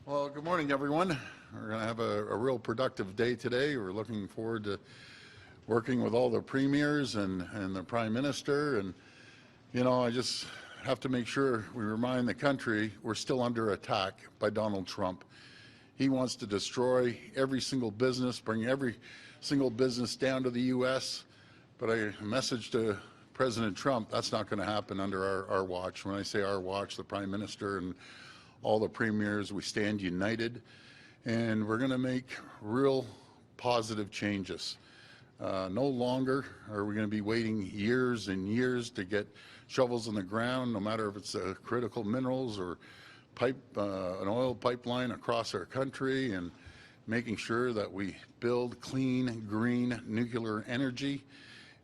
Well, good morning, everyone. We're going to have a real productive day today. We're looking forward to working with all the premiers and the Prime Minister. And, you know, I just have to make sure we remind the country we're still under attack by Donald Trump. He wants to destroy every single business, bring every single business down to the U.S. But a message to President Trump, that's not going to happen under our watch. When I say our watch, the Prime Minister and all the premiers, we stand united, and we're going to make real positive changes. No longer are we going to be waiting years and years to get shovels in the ground, no matter if it's critical minerals or an oil pipeline across our country, and making sure that we build clean, green nuclear energy.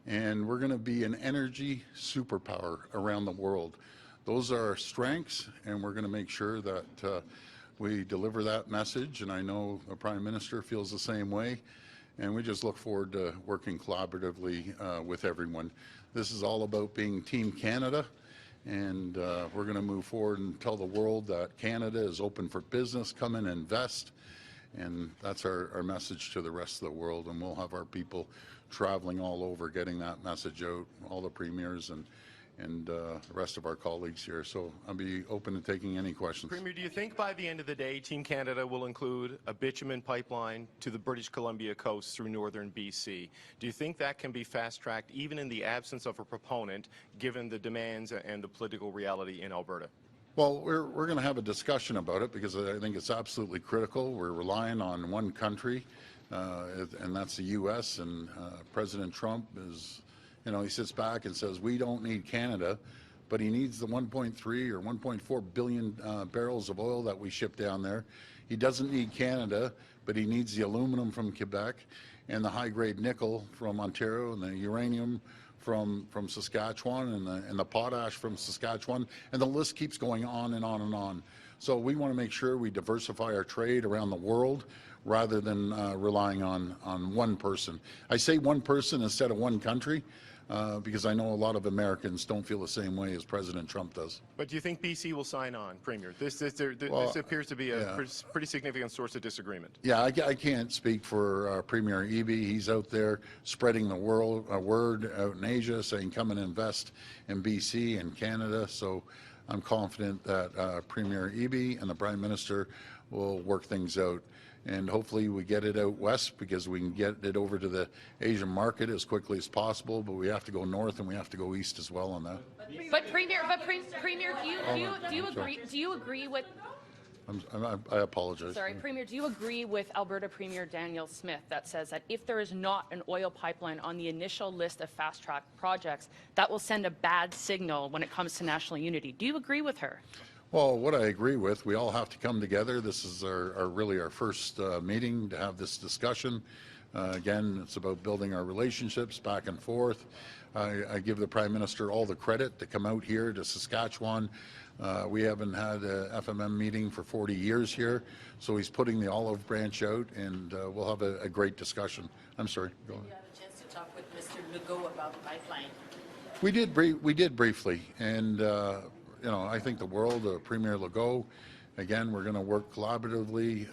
And we're going to be an energy superpower around the world. Those are our strengths, and we're going to make sure that we deliver that message. And I know the Prime Minister feels the same way. And we just look forward to working collaboratively with everyone. This is all about being Team Canada. And we're going to move forward and tell the world that Canada is open for business. Come and invest. And that's our message to the rest of the world. And we'll have our people traveling all over, getting that message out, all the premiers and the rest of our colleagues here. So I'll be open to taking any questions. Premier, do you think by the end of the day, Team Canada will include a bitumen pipeline to the British Columbia coast through northern BC? Do you think that can be fast-tracked even in the absence of a proponent, given the demands and the political reality in Alberta? Well, we're going to have a discussion about it because I think it's absolutely critical. We're relying on one country, and that's the U.S., and President Trump is, you know, he sits back and says, we don't need Canada, but he needs the 1.3 or 1.4 billion barrels of oil that we ship down there. He doesn't need Canada, but he needs the aluminum from Quebec and the high-grade nickel from Ontario and the uranium from Saskatchewan and the potash from Saskatchewan, and the list keeps going on and on and on. So we want to make sure we diversify our trade around the world rather than relying on one person. I say one person instead of one country because I know a lot of Americans don't feel the same way as President Trump does. But do you think BC will sign on, Premier? This appears to be a pretty significant source of disagreement. Yeah, I can't speak for Premier Eby. He's out there spreading the word out in Asia, saying come and invest in BC and Canada. So I'm confident that Premier Eby and the Prime Minister will work things out. And hopefully we get it out west because we can get it over to the Asian market as quickly as possible. But we have to go north and we have to go east as well on that. But Premier, do you agree with? I apologize. Sorry, Premier, do you agree with Alberta Premier Danielle Smith that says that if there is not an oil pipeline on the initial list of fast-track projects, that will send a bad signal when it comes to national unity? Do you agree with her? Well, what I agree with, we all have to come together. This is really our first meeting to have this discussion. Again, it's about building our relationships back and forth. I give the Prime Minister all the credit to come out here to Saskatchewan. We haven't had a FMM meeting for 40 years here, so he's putting the olive branch out, and we'll have a great discussion. I'm sorry. Go on. You had a chance to talk with Mr. Legault about the pipeline. We did briefly, and you know, I think the world of Premier Legault. Again, we're going to work collaboratively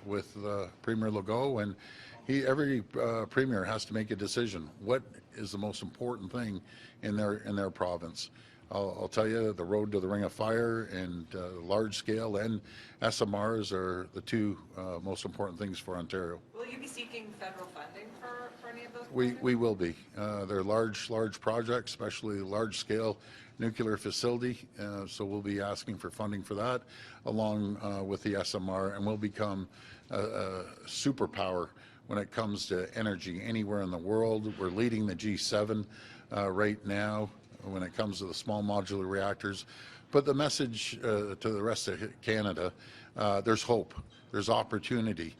with Premier Legault, and every premier has to make a decision. What is the most important thing in their province? I'll tell you, the road to the Ring of Fire and large scale and SMRs are the two most important things for Ontario. Will you be seeking federal funding for any of those projects? We will be. They're large projects, especially large scale nuclear facility, so we'll be asking for funding for that along with the SMR, and we'll become a superpower when it comes to energy anywhere in the world. We're leading the G7 right now when it comes to the small modular reactors. But the message to the rest of Canada, there's hope, there's opportunity.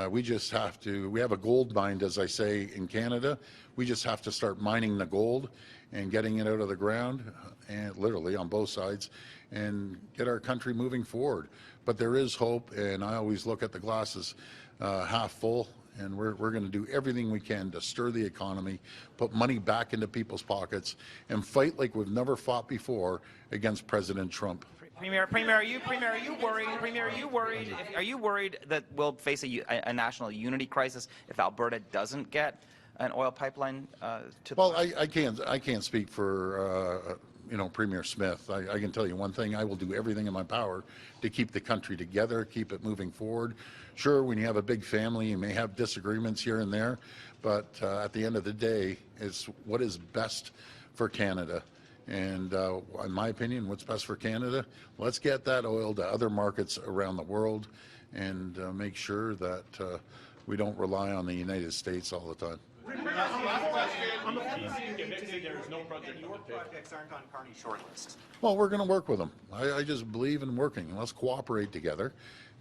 We just have to, we have a gold mine, as I say, in Canada. We just have to start mining the gold and getting it out of the ground, and literally on both sides, and get our country moving forward. But there is hope, and I always look at the glasses half full, and we're going to do everything we can to stir the economy, put money back into people's pockets, and fight like we've never fought before against President Trump. Premier, are you worried that we'll face a national unity crisis if Alberta doesn't get an oil pipeline to? Well, I can't speak for Premier Smith. I can tell you one thing: I will do everything in my power to keep the country together, keep it moving forward. Sure, when you have a big family, you may have disagreements here and there, but at the end of the day, it's what is best for Canada. And in my opinion, what's best for Canada? Let's get that oil to other markets around the world and make sure that we don't rely on the United States all the time. Your projects aren't on Carney's shortlist. Well, we're going to work with them. I just believe in working. Let's cooperate together.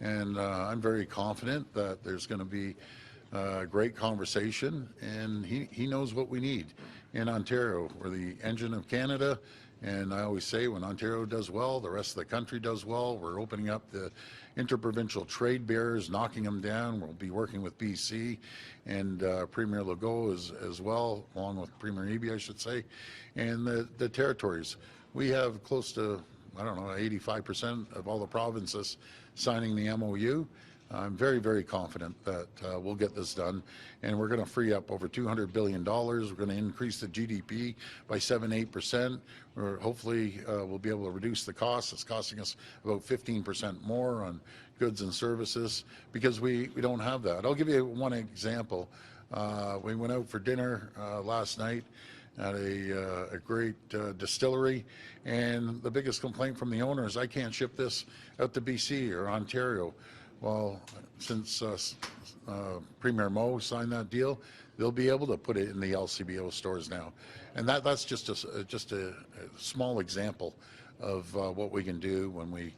And I'm very confident that there's going to be a great conversation, and he knows what we need. In Ontario, we're the engine of Canada, and I always say when Ontario does well, the rest of the country does well. We're opening up the interprovincial trade barriers, knocking them down. We'll be working with BC and Premier Legault as well, along with Premier Eby, I should say, and the territories. We have close to, 85% of all the provinces signing the MOU. I'm very, very confident that we'll get this done, and we're going to free up over $200 billion. We're going to increase the GDP by 7-8%. Hopefully, we'll be able to reduce the costs. It's costing us about 15% more on goods and services because we don't have that. I'll give you one example. We went out for dinner last night at a great distillery, and the biggest complaint from the owner is, I can't ship this out to BC or Ontario. Well, since Premier Moe signed that deal, they'll be able to put it in the LCBO stores now, and that's just a small example of what we can do when we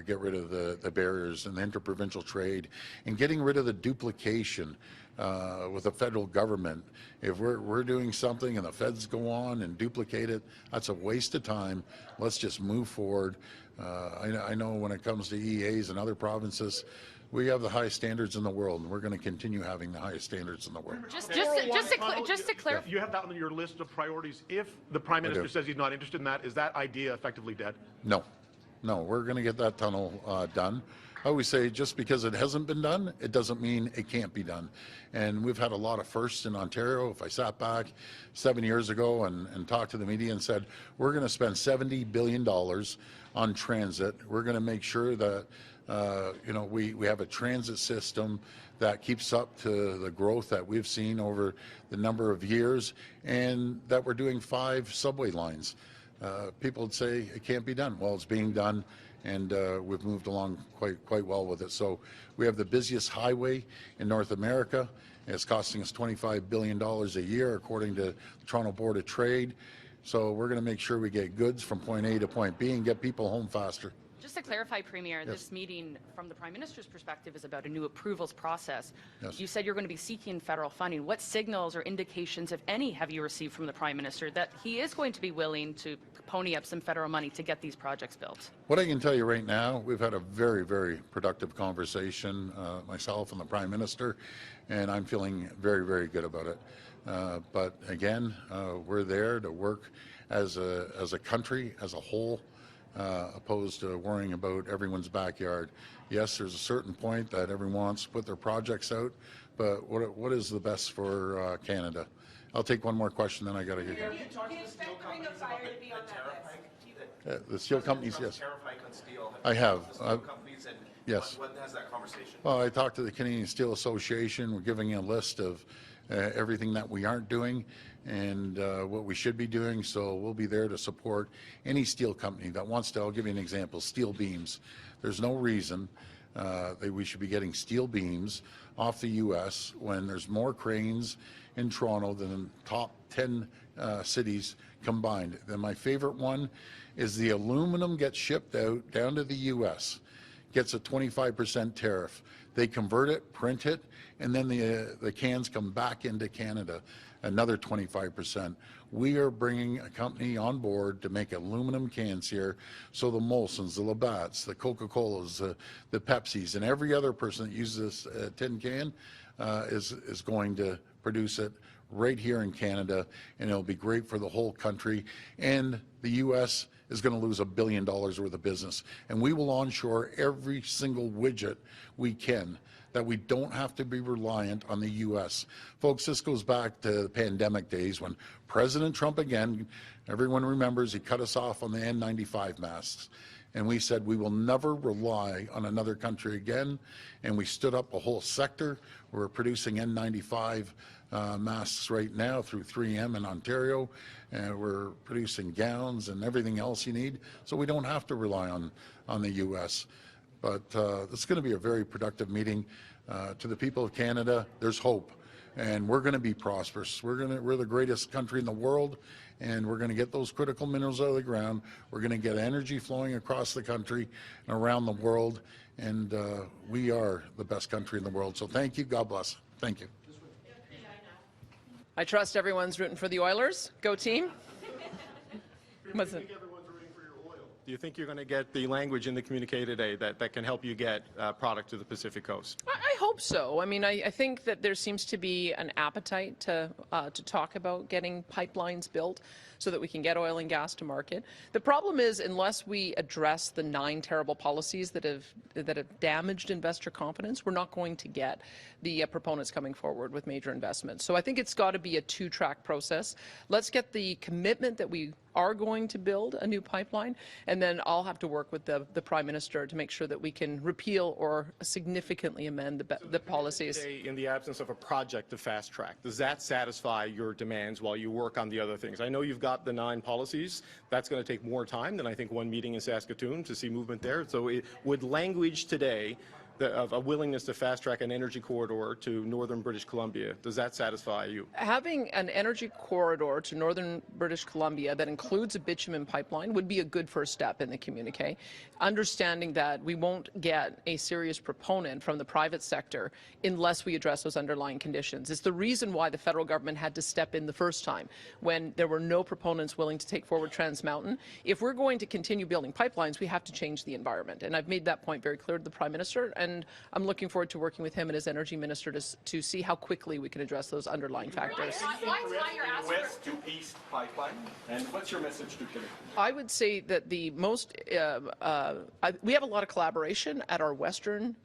get rid of the barriers and the interprovincial trade and getting rid of the duplication with the federal government. If we're doing something and the feds go on and duplicate it, that's a waste of time. Let's just move forward. I know when it comes to EAs and other provinces, we have the highest standards in the world, and we're going to continue having the highest standards in the world. Just to clarify. You have that on your list of priorities. If the Prime Minister says he's not interested in that, is that idea effectively dead? No, we're going to get that tunnel done. I always say just because it hasn't been done, it doesn't mean it can't be done. And we've had a lot of firsts in Ontario. If I sat back 7 years ago and talked to the media and said, we're going to spend $70 billion on transit, we're going to make sure that we have a transit system that keeps up to the growth that we've seen over the number of years, and that we're doing 5 subway lines. People would say it can't be done. Well, it's being done, and we've moved along quite well with it. So we have the busiest highway in North America. It's costing us $25 billion a year, according to the Toronto Board of Trade. So we're going to make sure we get goods from point A to point B and get people home faster. Just to clarify, Premier, Yes. This meeting, from the Prime Minister's perspective, is about a new approvals process. Yes. You said you're going to be seeking federal funding. What signals or indications, if any, have you received from the Prime Minister that he is going to be willing to pony up some federal money to get these projects built? What I can tell you right now, we've had a very, very productive conversation, myself and the Prime Minister, and I'm feeling very, very good about it. But again, we're there to work as a country, as a whole, opposed to worrying about everyone's backyard. Yes, there's a certain point that everyone wants to put their projects out, but what is the best for Canada? I'll take one more question, then I got to get going. Do you expect the Ring of Fire to be on that list? The steel companies, yes. Tariff hike on steel. I have. Companies and Yes. What has that conversation? Well, I talked to the Canadian Steel Association. We're giving a list of everything that we aren't doing and what we should be doing. So we'll be there to support any steel company that wants to. I'll give you an example, steel beams. There's no reason that we should be getting steel beams off the U.S. when there's more cranes in Toronto than the top 10 cities combined. Then my favorite one is the aluminum gets shipped out down to the U.S., gets a 25% tariff. They convert it, print it, and then the cans come back into Canada, another 25%. We are bringing a company on board to make aluminum cans here, so the Molsons, the Labatt's, the Coca-Colas, the Pepsis, and every other person that uses this tin can is going to produce it right here in Canada, and it'll be great for the whole country. And the U.S. is going to lose $1 billion worth of business. And we will onshore every single widget we can, that we don't have to be reliant on the U.S. Folks, this goes back to the pandemic days when President Trump, again, everyone remembers, he cut us off on the N95 masks. And we said we will never rely on another country again. And we stood up a whole sector. We're producing N95 masks right now through 3M in Ontario. And we're producing gowns and everything else you need. So we don't have to rely on the U.S. But it's going to be a very productive meeting. To the people of Canada, there's hope. And we're going to be prosperous. We're the greatest country in the world, and we're going to get those critical minerals out of the ground. We're going to get energy flowing across the country and around the world, and we are the best country in the world. So thank you. God bless. Thank you. I trust everyone's rooting for the Oilers. Go team. What's it? Do you think you're going to get the language in the communique today that can help you get product to the Pacific Coast? I hope so. I mean, I think that there seems to be an appetite to talk about getting pipelines built so that we can get oil and gas to market. The problem is, unless we address the 9 terrible policies that have damaged investor confidence, we're not going to get the proponents coming forward with major investments. So I think it's got to be a 2-track process. Let's get the commitment that we are going to build a new pipeline, and then I'll have to work with the Prime Minister to make sure that we can repeal or significantly amend the policies. In the absence of a project to fast track, does that satisfy your demands while you work on the other things? I know you've got the 9 policies. That's going to take more time than I think one meeting in Saskatoon to see movement there. So would language today of a willingness to fast track an energy corridor to northern British Columbia, does that satisfy you? Having an energy corridor to northern British Columbia that includes a bitumen pipeline would be a good first step in the communique. Understanding that we won't get a serious proponent from the private sector unless we address those underlying conditions. It's the reason why the federal government had to step in the first time when there were no proponents willing to take forward Trans Mountain. If we're going to continue building pipelines, we have to change the environment. And I've made that point very clear to the Prime Minister, and I'm looking forward to working with him and his energy minister to see how quickly we can address those underlying factors. West to east pipeline, and what's your message to Quebec? I would say that the most we have a lot of collaboration at our Western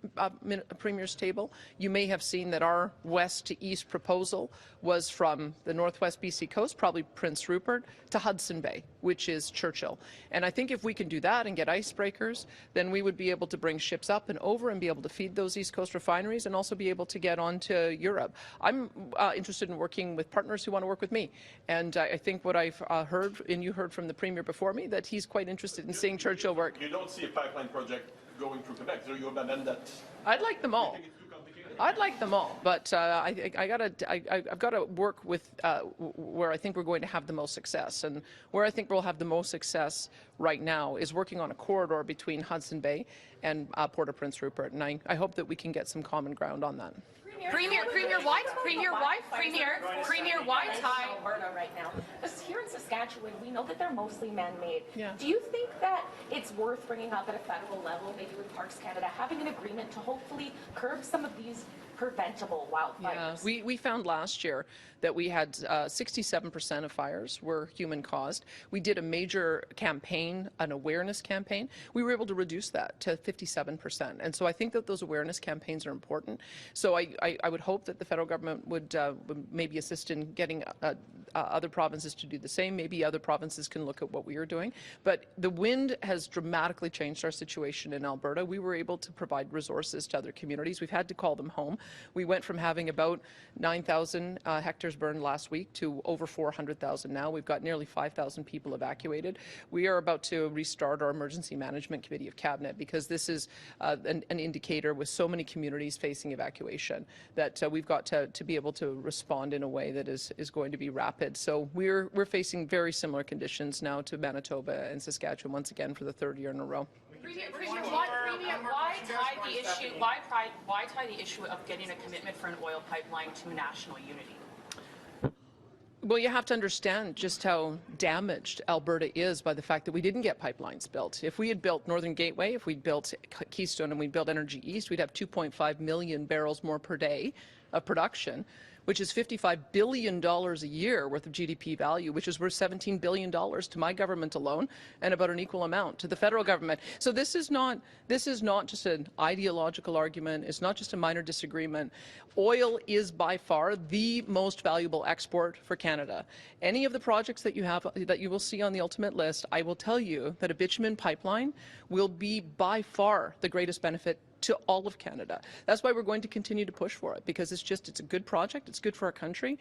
Premier's table. You may have seen that our west to east proposal was from the Northwest BC coast, probably Prince Rupert, to Hudson Bay, which is Churchill. And I think if we can do that and get icebreakers, then we would be able to bring ships up and over and be able to feed those East Coast refineries and also be able to get onto Europe. I'm interested in working with partners who want to work with me. And I think what I've heard, and you heard from the Premier before me, that he's quite interested in seeing Churchill work. You don't see a pipeline project going through Quebec, so you abandon that? I'd like them all. I'd like them all, but I've got to work with where I think we're going to have the most success. And where I think we'll have the most success right now is working on a corridor between Hudson Bay and Port of Prince Rupert. And I hope that we can get some common ground on that. Premier White, Alberta right now. Because here in Saskatchewan, we know that they're mostly man-made. Yeah. Do you think that it's worth bringing up at a federal level, maybe with Parks Canada, having an agreement to hopefully curb some of these preventable wildfires? Yeah, we found last year that we had 67% of fires were human caused. We did a major campaign, an awareness campaign. We were able to reduce that to 57%. And so I think that those awareness campaigns are important. So I would hope that the federal government would maybe assist in getting other provinces to do the same. Maybe other provinces can look at what we are doing. But the wind has dramatically changed our situation in Alberta. We were able to provide resources to other communities. We've had to call them home. We went from having about 9,000 hectares burned last week to over 400,000 now. We've got nearly 5,000 people evacuated. We are about to restart our Emergency Management Committee of Cabinet because this is an indicator with so many communities facing evacuation that we've got to be able to respond in a way that is going to be rapid. So we're facing very similar conditions now to Manitoba and Saskatchewan once again for the 3rd year in a row. Why tie the issue of getting a commitment for an oil pipeline to national unity? Well, you have to understand just how damaged Alberta is by the fact that we didn't get pipelines built. If we had built Northern Gateway, if we'd built Keystone and we'd built Energy East, we'd have 2.5 million barrels more per day of production. which is $55 billion a year worth of GDP value, which is worth $17 billion to my government alone, and about an equal amount to the federal government. So this is not just an ideological argument. It's not just a minor disagreement. Oil is by far the most valuable export for Canada. Any of the projects that you will see on the ultimate list, I will tell you that a bitumen pipeline will be by far the greatest benefit to all of Canada. That's why we're going to continue to push for it, because it's a good project. It's good for our country.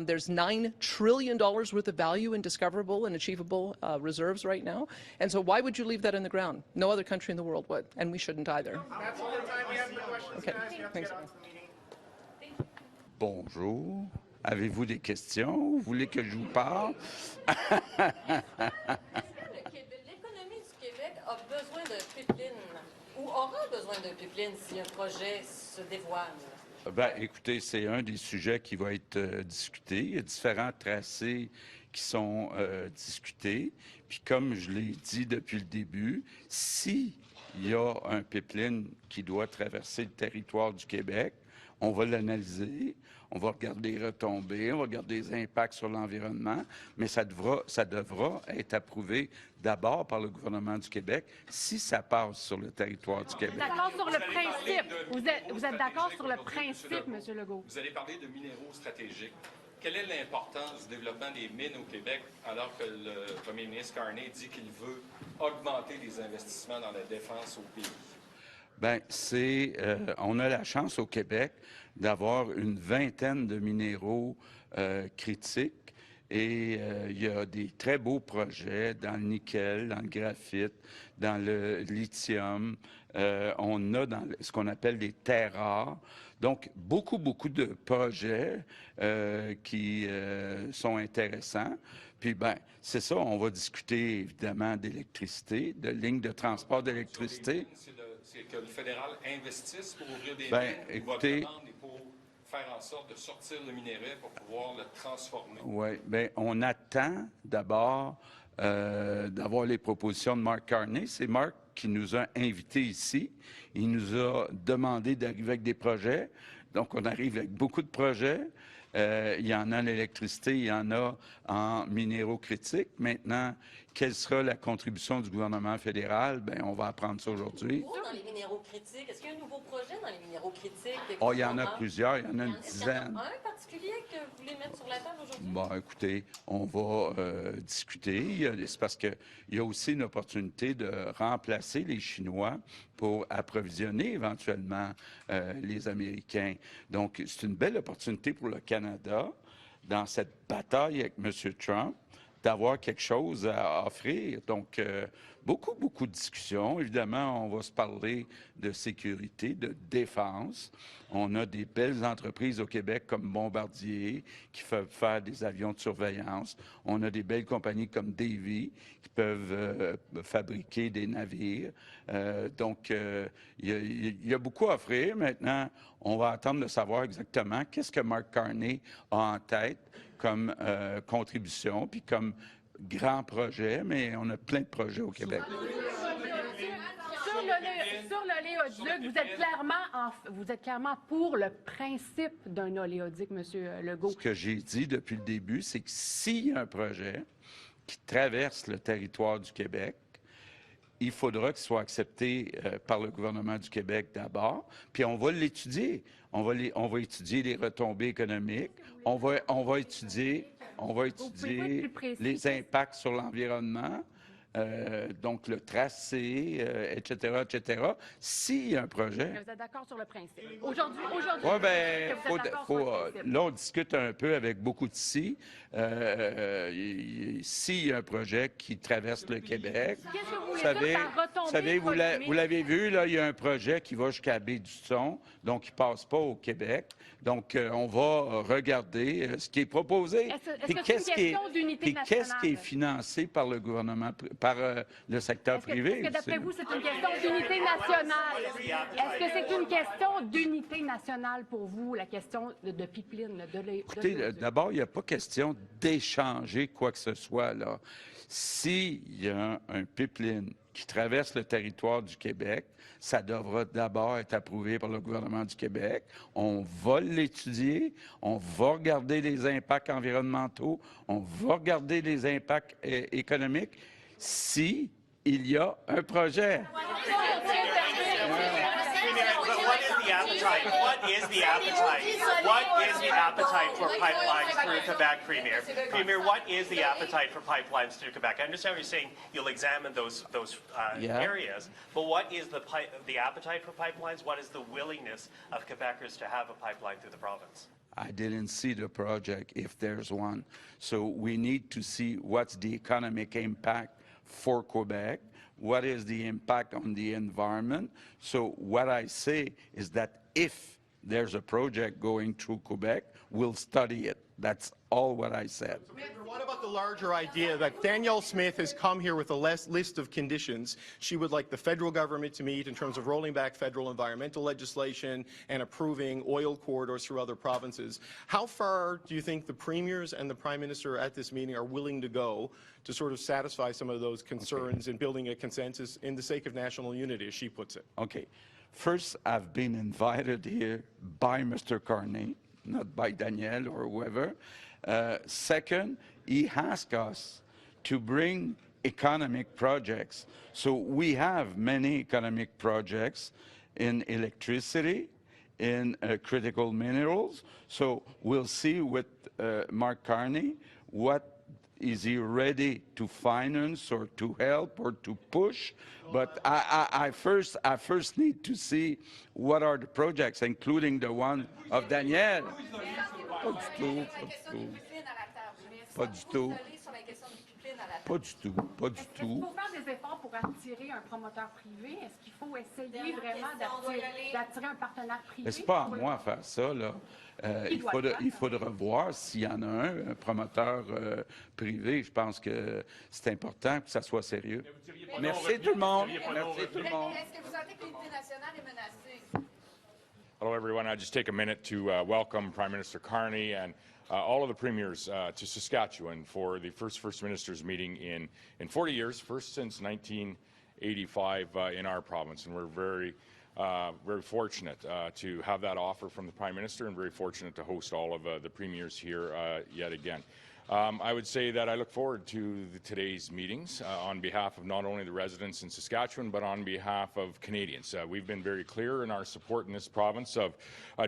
There's $9 trillion worth of value in discoverable and achievable reserves right now. And so why would you leave that in the ground? No other country in the world would, and we shouldn't either. That's all the time we have for questions, Okay. guys. You have to Thanks. get on to the meeting. Bonjour. Avez-vous des questions? Vous voulez que je vous parle? L'économie du Québec a besoin d'un pipeline ou aura besoin d'un pipeline si un projet se dévoile? Ben, écoutez, c'est un des sujets qui va être discuté. Il y a différents tracés qui sont discutés. Puis comme je l'ai dit depuis le début, s'il y a un pipeline qui doit traverser le territoire du Québec, on va l'analyser, on va regarder les retombées, on va regarder les impacts sur l'environnement, mais ça devra être approuvé d'abord par le gouvernement du Québec si ça passe sur le territoire du Québec. D'accord sur le principe. Vous êtes d'accord sur le principe, M. Legault? Vous allez parler de minéraux stratégiques. Quelle est l'importance du développement des mines au Québec alors que le premier ministre Carney dit qu'il veut augmenter les investissements dans la défense au pays? Bien, on a la chance au Québec d'avoir une vingtaine de minéraux critiques et il y a des très beaux projets dans le nickel, dans le graphite, dans le lithium. On a dans ce qu'on appelle des terres rares. Donc, beaucoup de projets qui sont intéressants. Puis, ben, c'est ça, on va discuter évidemment d'électricité, de lignes de transport d'électricité. C'est que le fédéral investisse pour ouvrir des Ben, mines, écoutez, votre demande est pour faire en sorte de sortir le minerai pour pouvoir le transformer. Oui, bien, on attend d'abord d'avoir les propositions de Mark Carney. C'est Mark qui nous a invités ici. Il nous a demandé d'arriver avec des projets. Donc, on arrive avec beaucoup de projets. Il y en a en électricité, il y en a en minéraux critiques. Maintenant, quelle sera la contribution du gouvernement fédéral? Bien, on va apprendre ça aujourd'hui. Dans les minéraux critiques, est-ce qu'il y a un nouveau projet dans les minéraux critiques? Oh, il y en a plusieurs, il y en a une dizaine. Un particulier que vous voulez mettre sur la table aujourd'hui? Bon, écoutez, on va discuter. C'est parce qu'il y a aussi une opportunité de remplacer les Chinois pour approvisionner éventuellement les Américains. Donc, c'est une belle opportunité pour le Canada, dans cette bataille avec M. Trump, d'avoir quelque chose à offrir. Donc, beaucoup de discussions. Évidemment, on va se parler de sécurité, de défense. On a des belles entreprises au Québec comme Bombardier qui peuvent faire des avions de surveillance. On a des belles compagnies comme Davy qui peuvent fabriquer des navires. Donc, il y a beaucoup à offrir. Maintenant, on va attendre de savoir exactement qu'est-ce que Mark Carney a en tête comme contribution, puis comme grand projet, mais on a plein de projets au Québec. Sur l'oléoduc, vous êtes clairement pour le principe d'un oléoduc, M. Legault. Ce que j'ai dit depuis le début, c'est que s'il y a un projet qui traverse le territoire du Québec, il faudra qu'il soit accepté par le gouvernement du Québec d'abord, puis on va l'étudier. On va étudier les retombées économiques, on va étudier les impacts sur l'environnement, donc le tracé, etc., etc. S'il y a un projet... Mais vous êtes d'accord sur le principe. Aujourd'hui, oui, bien, là, on discute un peu avec beaucoup de si. S'il y a un projet qui traverse le Québec, vous savez, vous l'avez vu, là, il y a un projet qui va jusqu'à Baie-du-Son, donc il ne passe pas au Québec. Donc, on va regarder ce qui est proposé. Est-ce que c'est une question d'unité nationale? Qu'est-ce qui est financé par le gouvernement, par le secteur privé? Est-ce que d'après vous, c'est une question d'unité nationale? Est-ce que c'est une question d'unité nationale pour vous, la question de pipeline? Écoutez, d'abord, il n'y a pas question d'échanger quoi que ce soit, là. S'il y a un pipeline qui traversent le territoire du Québec. Ça devra d'abord être approuvé par le gouvernement du Québec. On va l'étudier, on va regarder les impacts environnementaux, on va regarder les impacts économiques si il y a un projet. What is the appetite? What is the appetite for pipelines through Quebec, Premier? Premier, what is the appetite for pipelines through Quebec? I understand you're saying you'll examine those areas, but what is the appetite for pipelines? What is the willingness of Quebecers to have a pipeline through the province? I didn't see the project, if there's one. So we need to see what's the economic impact for Quebec. What is the impact on the environment? So what I say is that if there's a project going through Quebec, we'll study it. That's all what I said. What about the larger idea that Danielle Smith has come here with a list of conditions she would like the federal government to meet in terms of rolling back federal environmental legislation and approving oil corridors through other provinces? How far do you think the premiers and the prime minister at this meeting are willing to go to sort of satisfy some of those concerns in building a consensus in the sake of national unity, as she puts it? Okay. First, I've been invited here by Mr. Carney, not by Danielle or whoever. Second, he asked us to bring economic projects. So we have many economic projects in electricity, in critical minerals. So we'll see with Mark Carney what is he ready to finance or to help or to push? But I first need to see what are the projects, including the one of Danielle. Pas du tout. Pas du tout. Pas du Est-ce qu'il tout. faut faire des efforts pour attirer un promoteur privé? Est-ce qu'il faut essayer vraiment d'attirer un partenaire privé? Mais c'est pas à moi de faire ça, là. Il faudra voir s'il y en a un promoteur privé. Je pense que c'est important que ça soit sérieux. Merci tout le monde. Merci tout le monde. Est-ce que vous sentez que l'unité nationale est menacée? Hello, everyone. I just take a minute to welcome Prime Minister Carney and all of the premiers to Saskatchewan for the First Ministers meeting in 40 years, first since 1985 in our province. And we're very fortunate to have that offer from the Prime Minister and very fortunate to host all of the premiers here yet again. I would say that I look forward to today's meetings on behalf of not only the residents in Saskatchewan, but on behalf of Canadians. We've been very clear in our support in this province of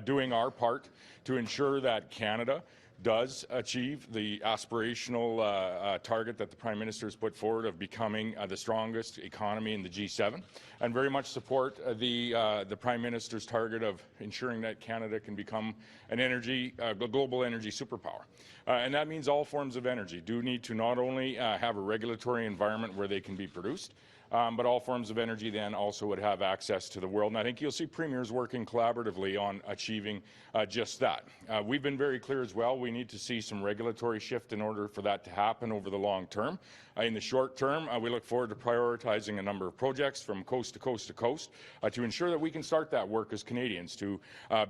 doing our part to ensure that Canada does achieve the aspirational target that the Prime Minister has put forward of becoming the strongest economy in the G7, and very much support the Prime Minister's target of ensuring that Canada can become a global energy superpower. And that means all forms of energy do need to not only have a regulatory environment where they can be produced, but all forms of energy then also would have access to the world. And I think you'll see premiers working collaboratively on achieving just that. We've been very clear as well, we need to see some regulatory shift in order for that to happen over the long term. In the short term, we look forward to prioritizing a number of projects from coast to coast to coast to ensure that we can start that work as Canadians to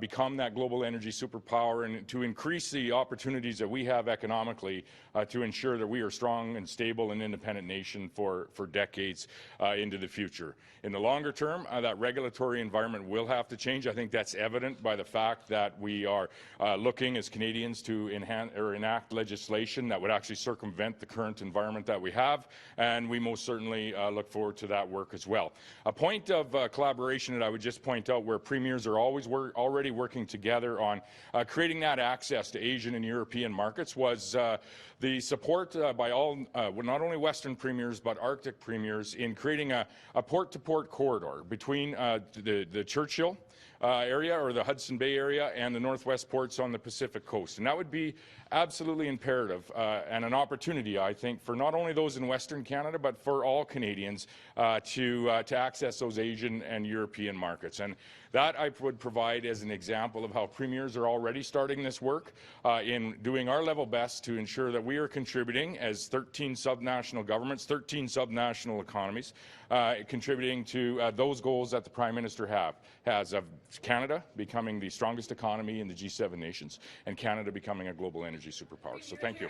become that global energy superpower and to increase the opportunities that we have economically to ensure that we are strong and stable and independent nation for decades into the future. In the longer term, that regulatory environment will have to change. I think that's evident by the fact that we are looking as Canadians to enact legislation that would actually circumvent the current environment that we have, and we most certainly look forward to that work as well. A point of collaboration that I would just point out where premiers are already working together on creating that access to Asian and European markets was the support by all, not only Western premiers, but Arctic premiers in creating a port-to-port corridor between the Churchill area or the Hudson Bay area and the Northwest ports on the Pacific coast. And that would be absolutely imperative and an opportunity, I think, for not only those in Western Canada, but for all Canadians to access those Asian and European markets. And that I would provide as an example of how premiers are already starting this work in doing our level best to ensure that we are contributing as 13 subnational governments, 13 subnational economies, contributing to those goals that the Prime Minister has of Canada becoming the strongest economy in the G7 nations and Canada becoming a global energy superpower. So thank you.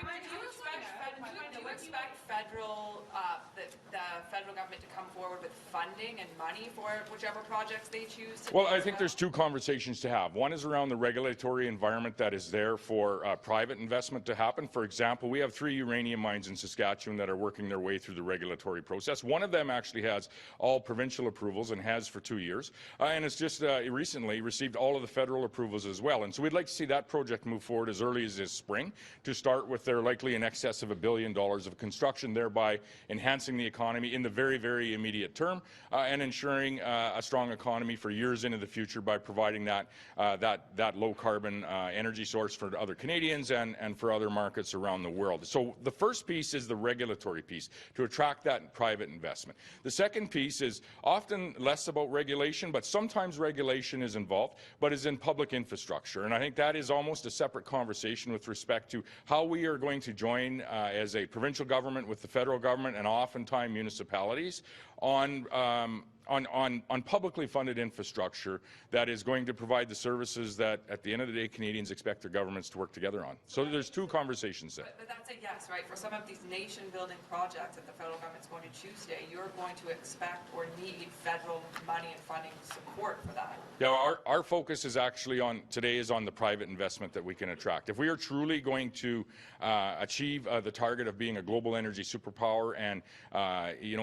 expect the federal government to come forward with funding and money for whichever projects they choose to Well, I think there's two conversations to have. One is around the regulatory environment that is there for private investment to happen. For example, we have 3 uranium mines in Saskatchewan that are working their way through the regulatory process. One of them actually has all provincial approvals and has for 2 years, and it's just recently received all of the federal approvals as well. And so we'd like to see that project move forward as early as this spring to start with their likely in excess of $1 billion of construction, thereby enhancing the economy in the very, very immediate term and ensuring a strong economy for years into the future by providing that low carbon energy source for other Canadians and for other markets around the world. So the first piece is the regulatory piece to attract that private investment. The second piece is often less about regulation, but sometimes regulation is involved, but is in public infrastructure. And I think that is almost a separate conversation with respect to how we are going to join as a provincial government with the federal government and oftentimes municipalities on publicly funded infrastructure that is going to provide the services that, at the end of the day, Canadians expect their governments to work together on. So there's two conversations there. But that's a yes, right? For some of these nation-building projects that the federal government's going to choose today, you're going to expect or need federal money and funding support for that. Yeah, our focus is actually today is on the private investment that we can attract. If we are truly going to achieve the target of being a global energy superpower and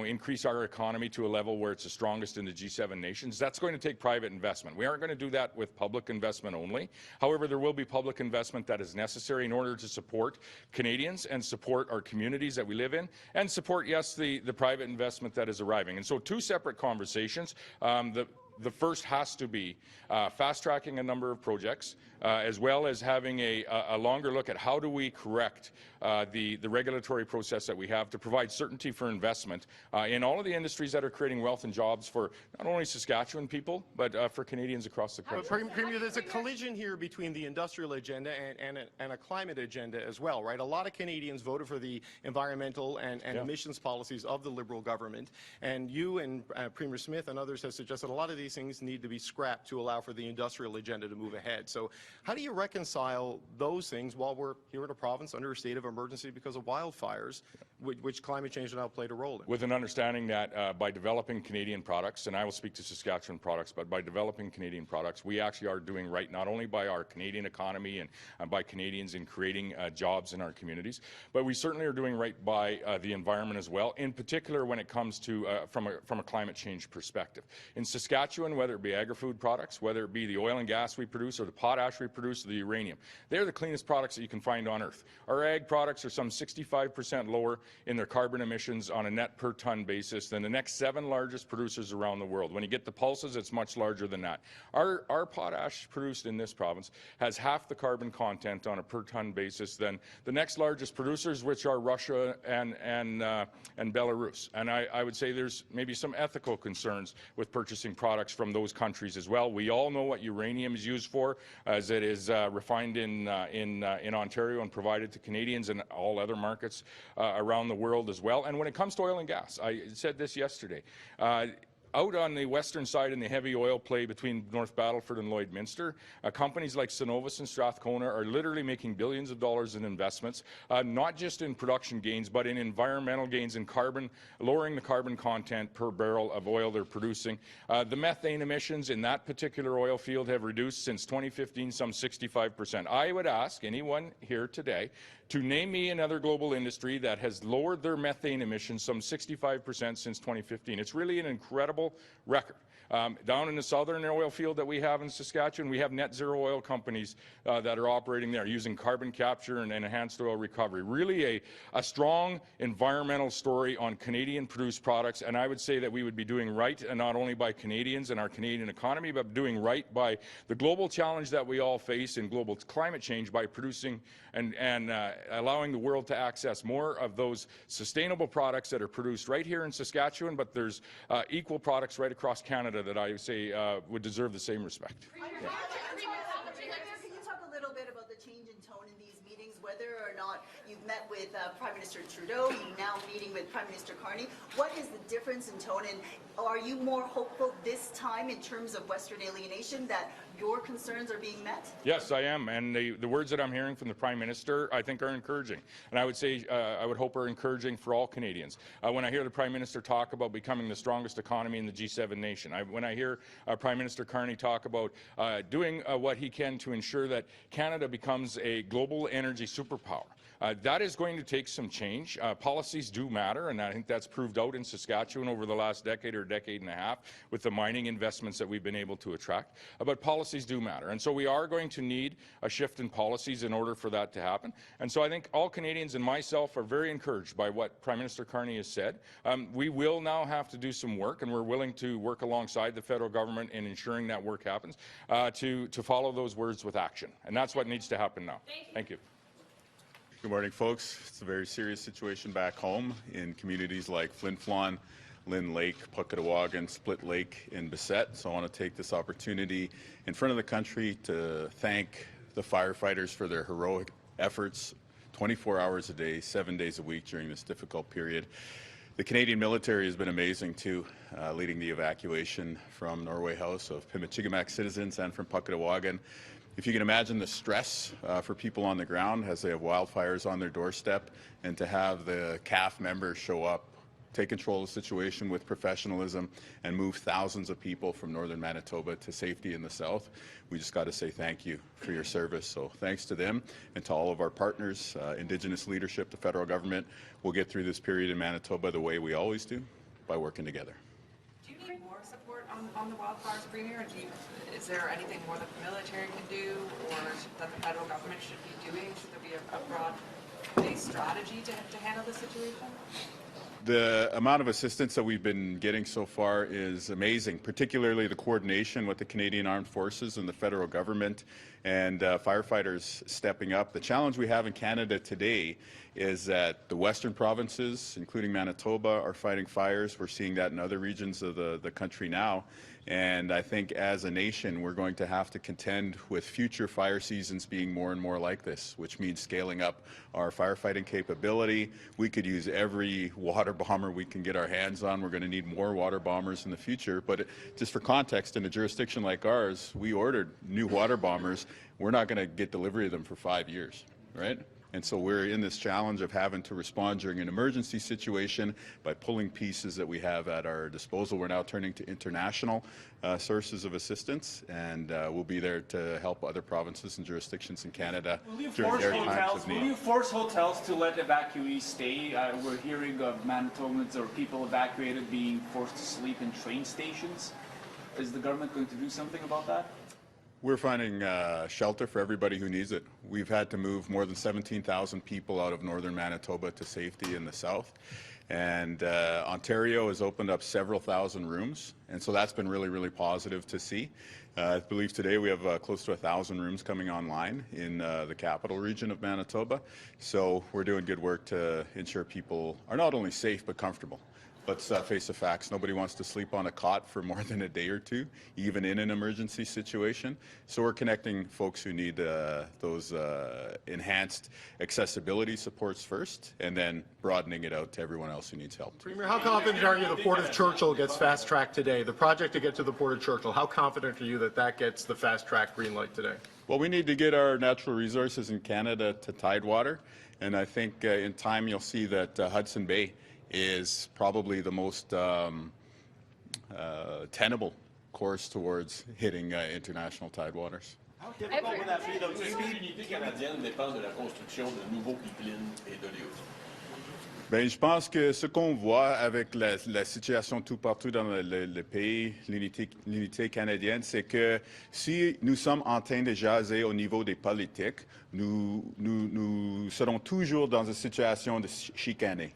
increase our economy to a level where it's the strongest in the G7 nations, that's going to take private investment. We aren't going to do that with public investment only. However, there will be public investment that is necessary in order to support Canadians and support our communities that we live in and support, yes, the private investment that is arriving. And so 2 separate conversations. The first has to be fast-tracking a number of projects, as well as having a longer look at how do we correct the regulatory process that we have to provide certainty for investment in all of the industries that are creating wealth and jobs for not only Saskatchewan people, but for Canadians across the country. But Premier, there's a collision here between the industrial agenda and a climate agenda as well, right? A lot of Canadians voted for the environmental and emissions policies of the Liberal government, and you and Premier Smith and others have suggested a lot of these things need to be scrapped to allow for the industrial agenda to move ahead. So how do you reconcile those things while we're here in a province under a state of emergency because of wildfires, which climate change now played a role in? With an understanding that by developing Canadian products, and I will speak to Saskatchewan products, but by developing Canadian products, we actually are doing right not only by our Canadian economy and by Canadians in creating jobs in our communities, but we certainly are doing right by the environment as well, in particular when it comes to from a climate change perspective. In Saskatchewan, whether it be agri-food products, whether it be the oil and gas we produce or the potash we produce or the uranium, they're the cleanest products that you can find on Earth. Our ag products are some 65% lower in their carbon emissions on a net per ton basis than the next 7 largest producers around the world. When you get the pulses, it's much larger than that. Our potash produced in this province has half the carbon content on a per ton basis than the next largest producers, which are Russia and Belarus. And I would say there's maybe some ethical concerns with purchasing products from those countries as well. We all know what uranium is used for, as it is refined in Ontario and provided to Canadians and all other markets around the world as well. And when it comes to oil and gas, I said this yesterday, out on the western side in the heavy oil play between North Battleford and Lloydminster, companies like Cenovus and Strathcona are literally making billions of dollars in investments, not just in production gains, but in environmental gains in carbon, lowering the carbon content per barrel of oil they're producing. The methane emissions in that particular oil field have reduced since 2015 some 65%. I would ask anyone here today to name me another global industry that has lowered their methane emissions some 65% since 2015. It's really an incredible record. Down in the southern oil field that we have in Saskatchewan, we have net zero oil companies that are operating there using carbon capture and enhanced oil recovery. Really a strong environmental story on Canadian produced products, and I would say that we would be doing right, and not only by Canadians and our Canadian economy, but doing right by the global challenge that we all face in global climate change by producing and allowing the world to access more of those sustainable products that are produced right here in Saskatchewan, but there's equal products right across Canada that I would say would deserve the same respect. Yeah. Can you talk a little bit about the change in tone in these meetings, whether or not you've met with Prime Minister Trudeau, you're now meeting with Prime Minister Carney? What is the difference in tone, and are you more hopeful this time in terms of Western alienation that your concerns are being met? Yes, I am, and the words that I'm hearing from the Prime Minister, I think, are encouraging, and I would say, I would hope are encouraging for all Canadians. When I hear the Prime Minister talk about becoming the strongest economy in the G7 nation, when I hear Prime Minister Carney talk about doing what he can to ensure that Canada becomes a global energy superpower, that is going to take some change. Policies do matter, and I think that's proved out in Saskatchewan over the last decade or decade and a half with the mining investments that we've been able to attract. But policies do matter, and so we are going to need a shift in policies in order for that to happen. And so I think all Canadians and myself are very encouraged by what Prime Minister Carney has said. We will now have to do some work, and we're willing to work alongside the federal government in ensuring that work happens to follow those words with action. And that's what needs to happen now. Thank you. Good morning, folks. It's a very serious situation back home in communities like Flin Flon, Lynn Lake, Puckawagan, Split Lake, and Bissett. So I want to take this opportunity in front of the country to thank the firefighters for their heroic efforts 24 hours a day, 7 days a week during this difficult period. The Canadian military has been amazing too, leading the evacuation from Norway House of Pimachigamac citizens and from Puckawagan. If you can imagine the stress for people on the ground as they have wildfires on their doorstep, and to have the CAF members show up, take control of the situation with professionalism, and move thousands of people from northern Manitoba to safety in the south, we just got to say thank you for your service. So thanks to them and to all of our partners, Indigenous leadership, the federal government. We'll get through this period in Manitoba the way we always do, by working together. Do you need more support on the wildfires, Premier? Is there anything more that the military can do, or that the federal government should be doing? Should there be a broad-based strategy to handle the situation? The amount of assistance that we've been getting so far is amazing, particularly the coordination with the Canadian Armed Forces and the federal government and firefighters stepping up. The challenge we have in Canada today is that the western provinces, including Manitoba, are fighting fires. We're seeing that in other regions of the country now. And I think as a nation, we're going to have to contend with future fire seasons being more and more like this, which means scaling up our firefighting capability. We could use every water bomber we can get our hands on. We're going to need more water bombers in the future. But just for context, in a jurisdiction like ours, we ordered new water bombers. We're not going to get delivery of them for 5 years, right? And so we're in this challenge of having to respond during an emergency situation by pulling pieces that we have at our disposal. We're now turning to international sources of assistance, and we'll be there to help other provinces and jurisdictions in Canada during their times of need. Will you force hotels to let evacuees stay? We're hearing of Manitobans or people evacuated being forced to sleep in train stations. Is the government going to do something about that? We're finding shelter for everybody who needs it. We've had to move more than 17,000 people out of northern Manitoba to safety in the south. And Ontario has opened up several thousand rooms, and so that's been really, really positive to see. I believe today we have close to 1,000 rooms coming online in the capital region of Manitoba. So we're doing good work to ensure people are not only safe but comfortable. Let's face the facts. Nobody wants to sleep on a cot for more than a day or two, even in an emergency situation. So we're connecting folks who need those enhanced accessibility supports first, and then broadening it out to everyone else who needs help. Premier, how confident are you the Port of Churchill gets fast-tracked today? The project to get to the Port of Churchill, how confident are you that that gets the fast-track green light today? Well, we need to get our natural resources in Canada to tidewater, and I think in time you'll see that Hudson Bay is probably the most tenable course towards hitting international tidewaters. How difficult would that be, though? L'unité canadienne dépend de la construction de nouveaux pipelines et d'oléoducs. Bien, je pense que ce qu'on voit avec la situation tout partout dans le pays, l'unité canadienne, c'est que si nous sommes en train de jaser au niveau des politiques, nous serons toujours dans une situation de chicaner.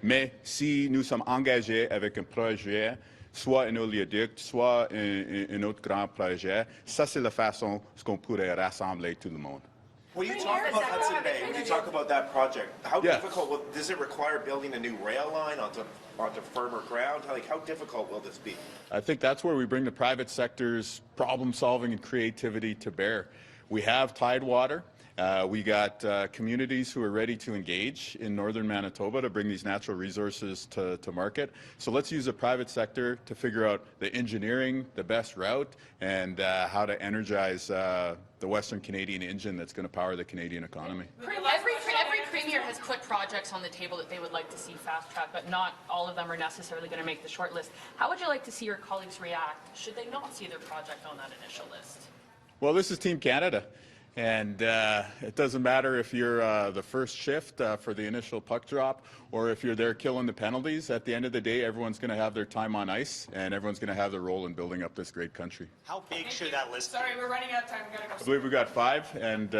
Mais si nous sommes engagés avec un projet, soit un oléoduc, soit un autre grand projet, ça c'est la façon qu'on pourrait rassembler tout le monde. When you talk about Hudson Bay, when you talk about that project, how difficult does it require building a new rail line onto firmer ground? How difficult will this be? I think that's where we bring the private sector's problem solving and creativity to bear. We have tidewater. We got communities who are ready to engage in northern Manitoba to bring these natural resources to market. So let's use the private sector to figure out the engineering, the best route, and how to energize the Western Canadian engine that's going to power the Canadian economy. Every premier has put projects on the table that they would like to see fast-tracked, but not all of them are necessarily going to make the short list. How would you like to see your colleagues react should they not see their project on that initial list? Well, this is Team Canada, and it doesn't matter if you're the first shift for the initial puck drop or if you're there killing the penalties. At the end of the day, everyone's going to have their time on ice, and everyone's going to have their role in building up this great country. How big should that list be? Sorry, we're running out of time. We gotta go. I believe we got 5, and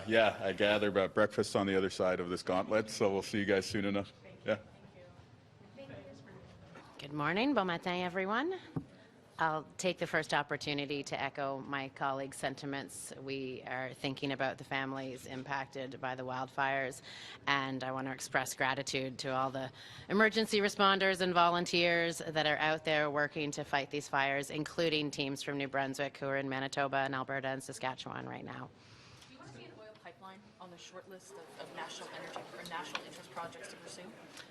yeah, I gather about breakfast on the other side of this gauntlet, so we'll see you guys soon enough. Yeah. Good morning. Bon matin, everyone. I'll take the first opportunity to echo my colleagues' sentiments. We are thinking about the families impacted by the wildfires, and I want to express gratitude to all the emergency responders and volunteers that are out there working to fight these fires, including teams from New Brunswick who are in Manitoba and Alberta and Saskatchewan right now. Do you want to see an oil pipeline on the short list of national energy or national interest projects to pursue?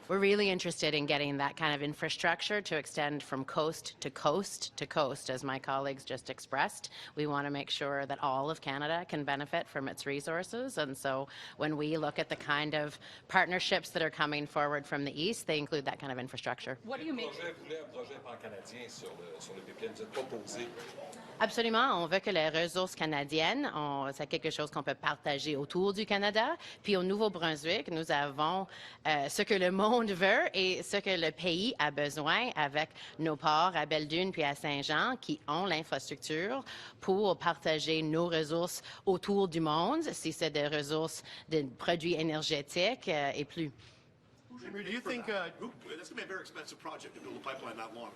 We're really interested in getting that kind of infrastructure to extend from coast to coast to coast, as my colleagues just expressed. We want to make sure that all of Canada can benefit from its resources, and so when we look at the kind of partnerships that are coming forward from the east, they include that kind of infrastructure. What do you make? Absolument. On veut que les ressources canadiennes, c'est quelque chose qu'on peut partager autour du Canada. Puis au Nouveau-Brunswick, nous avons ce que le monde veut et ce que le pays a besoin avec nos ports à Belle-Dune puis à Saint-Jean qui ont l'infrastructure pour partager nos ressources autour du monde, si c'est des ressources de produits énergétiques et plus. Do you think that's going to be a very expensive project to build a pipeline that long?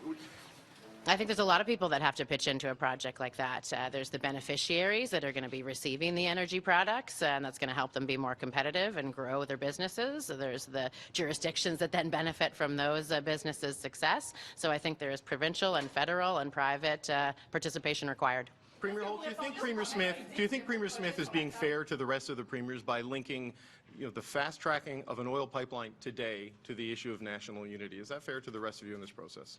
I think there's a lot of people that have to pitch into a project like that. There's the beneficiaries that are going to be receiving the energy products, and that's going to help them be more competitive and grow their businesses. There's the jurisdictions that then benefit from those businesses' success. So I think there is provincial and federal and private participation required. Premier Holt, do you think Premier Smith is being fair to the rest of the premiers by linking, the fast tracking of an oil pipeline today to the issue of national unity? Is that fair to the rest of you in this process?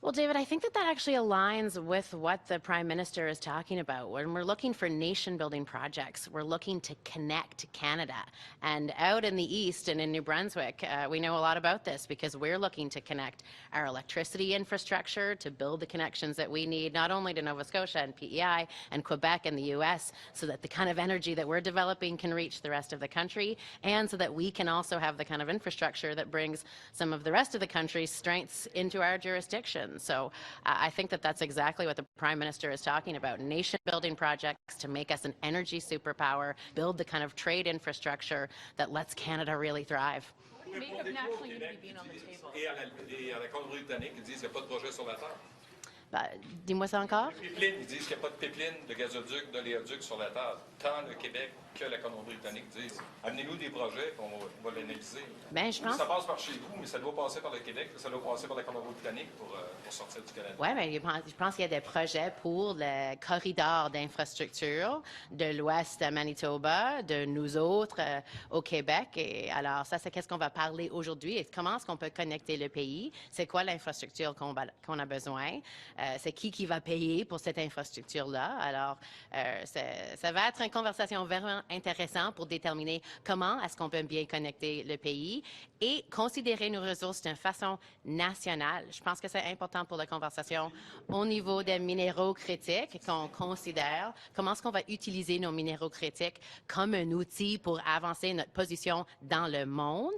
Well, David, I think that actually aligns with what the Prime Minister is talking about. When we're looking for nation-building projects, we're looking to connect Canada. And out in the east and in New Brunswick, we know a lot about this because we're looking to connect our electricity infrastructure to build the connections that we need, not only to Nova Scotia and Pillai and Quebec and the U.S., so that the kind of energy that we're developing can reach the rest of the country, and so that we can also have the kind of infrastructure that brings some of the rest of the country's strengths into our jurisdiction. So I think that that's exactly what the Prime Minister is talking about, nation-building projects to make us an energy superpower, build the kind of trade infrastructure that lets Canada really thrive. What do you make of national unity being on the table? Et à la Colombie-Britannique, ils disent qu'il n'y a pas de projet sur la Terre. Dis-moi ça encore? Pipeline, ils disent qu'il n'y a pas de pipeline, de gazoduc, d'oléoduc sur la Terre. Tant le Québec que la Colombie-Britannique disent amenez-nous des projets, on va l'analyser. Ben, je pense... Ça passe par chez vous, mais ça doit passer par le Québec, ça doit passer par la Colombie-Britannique pour sortir du Canada. Oui, mais je pense qu'il y a des projets pour le corridor d'infrastructure de l'ouest à Manitoba, de nous autres au Québec. Et alors, ça, c'est qu'est-ce qu'on va parler aujourd'hui et comment est-ce qu'on peut connecter le pays? C'est quoi l'infrastructure qu'on a besoin? C'est qui va payer pour cette infrastructure-là? Alors, ça va être une conversation vraiment intéressante pour déterminer comment est-ce qu'on peut bien connecter le pays et considérer nos ressources d'une façon nationale. Je pense que c'est important pour la conversation au niveau des minéraux critiques, qu'on considère comment est-ce qu'on va utiliser nos minéraux critiques comme un outil pour avancer notre position dans le monde,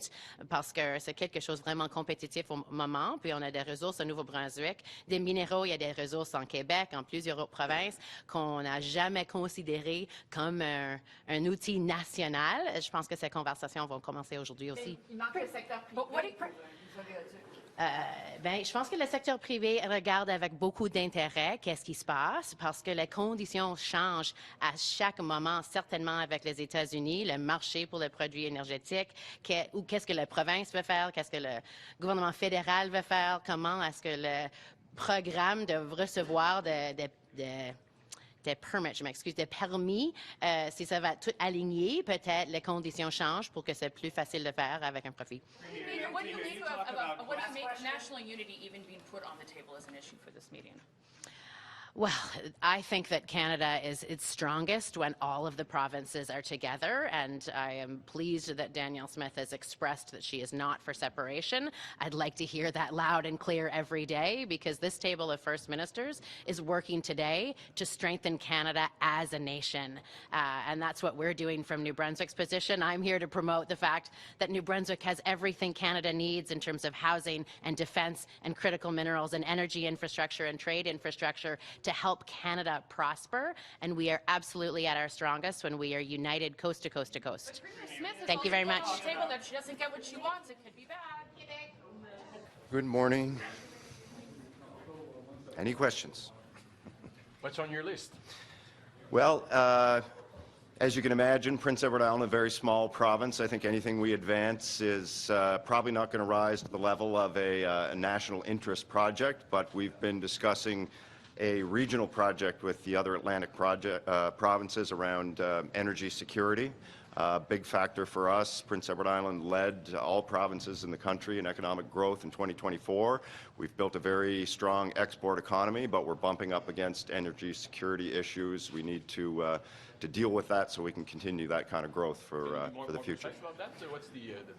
parce que c'est quelque chose de vraiment compétitif au moment. Puis on a des ressources au Nouveau-Brunswick, des minéraux, il y a des ressources en Québec, en plusieurs autres provinces qu'on n'a jamais considérées comme un outil national. Je pense que ces conversations vont commencer aujourd'hui aussi. Il manque le secteur privé. Je pense que le secteur privé regarde avec beaucoup d'intérêt qu'est-ce qui se passe parce que les conditions changent à chaque moment, certainement avec les États-Unis, le marché pour les produits énergétiques, ou qu'est-ce que la province veut faire, qu'est-ce que le gouvernement fédéral veut faire, comment est-ce que le programme de recevoir des je m'excuse, de permis, si ça va tout aligner, peut-être les conditions changent pour que c'est plus facile de faire avec un profit. What do you make of national unity even being put on the table as an issue for this meeting? Well, I think that Canada is its strongest when all of the provinces are together, and I am pleased that Danielle Smith has expressed that she is not for separation. I'd like to hear that loud and clear every day, because this table of First Ministers is working today to strengthen Canada as a nation, and that's what we're doing from New Brunswick's position. I'm here to promote the fact that New Brunswick has everything Canada needs in terms of housing and defence and critical minerals and energy infrastructure and trade infrastructure to help Canada prosper, and we are absolutely at our strongest when we are united coast to coast to coast. Thank you very much. If she doesn't get what she wants, it could be bad. Good morning. Any questions? What's on your list? Well, as you can imagine, Prince Edward Island, a very small province. I think anything we advance is probably not going to rise to the level of a national interest project, but we've been discussing a regional project with the other Atlantic provinces around energy security. Big factor for us. Prince Edward Island led all provinces in the country in economic growth in 2024. We've built a very strong export economy, but we're bumping up against energy security issues. We need to deal with that so we can continue that kind of growth for the future.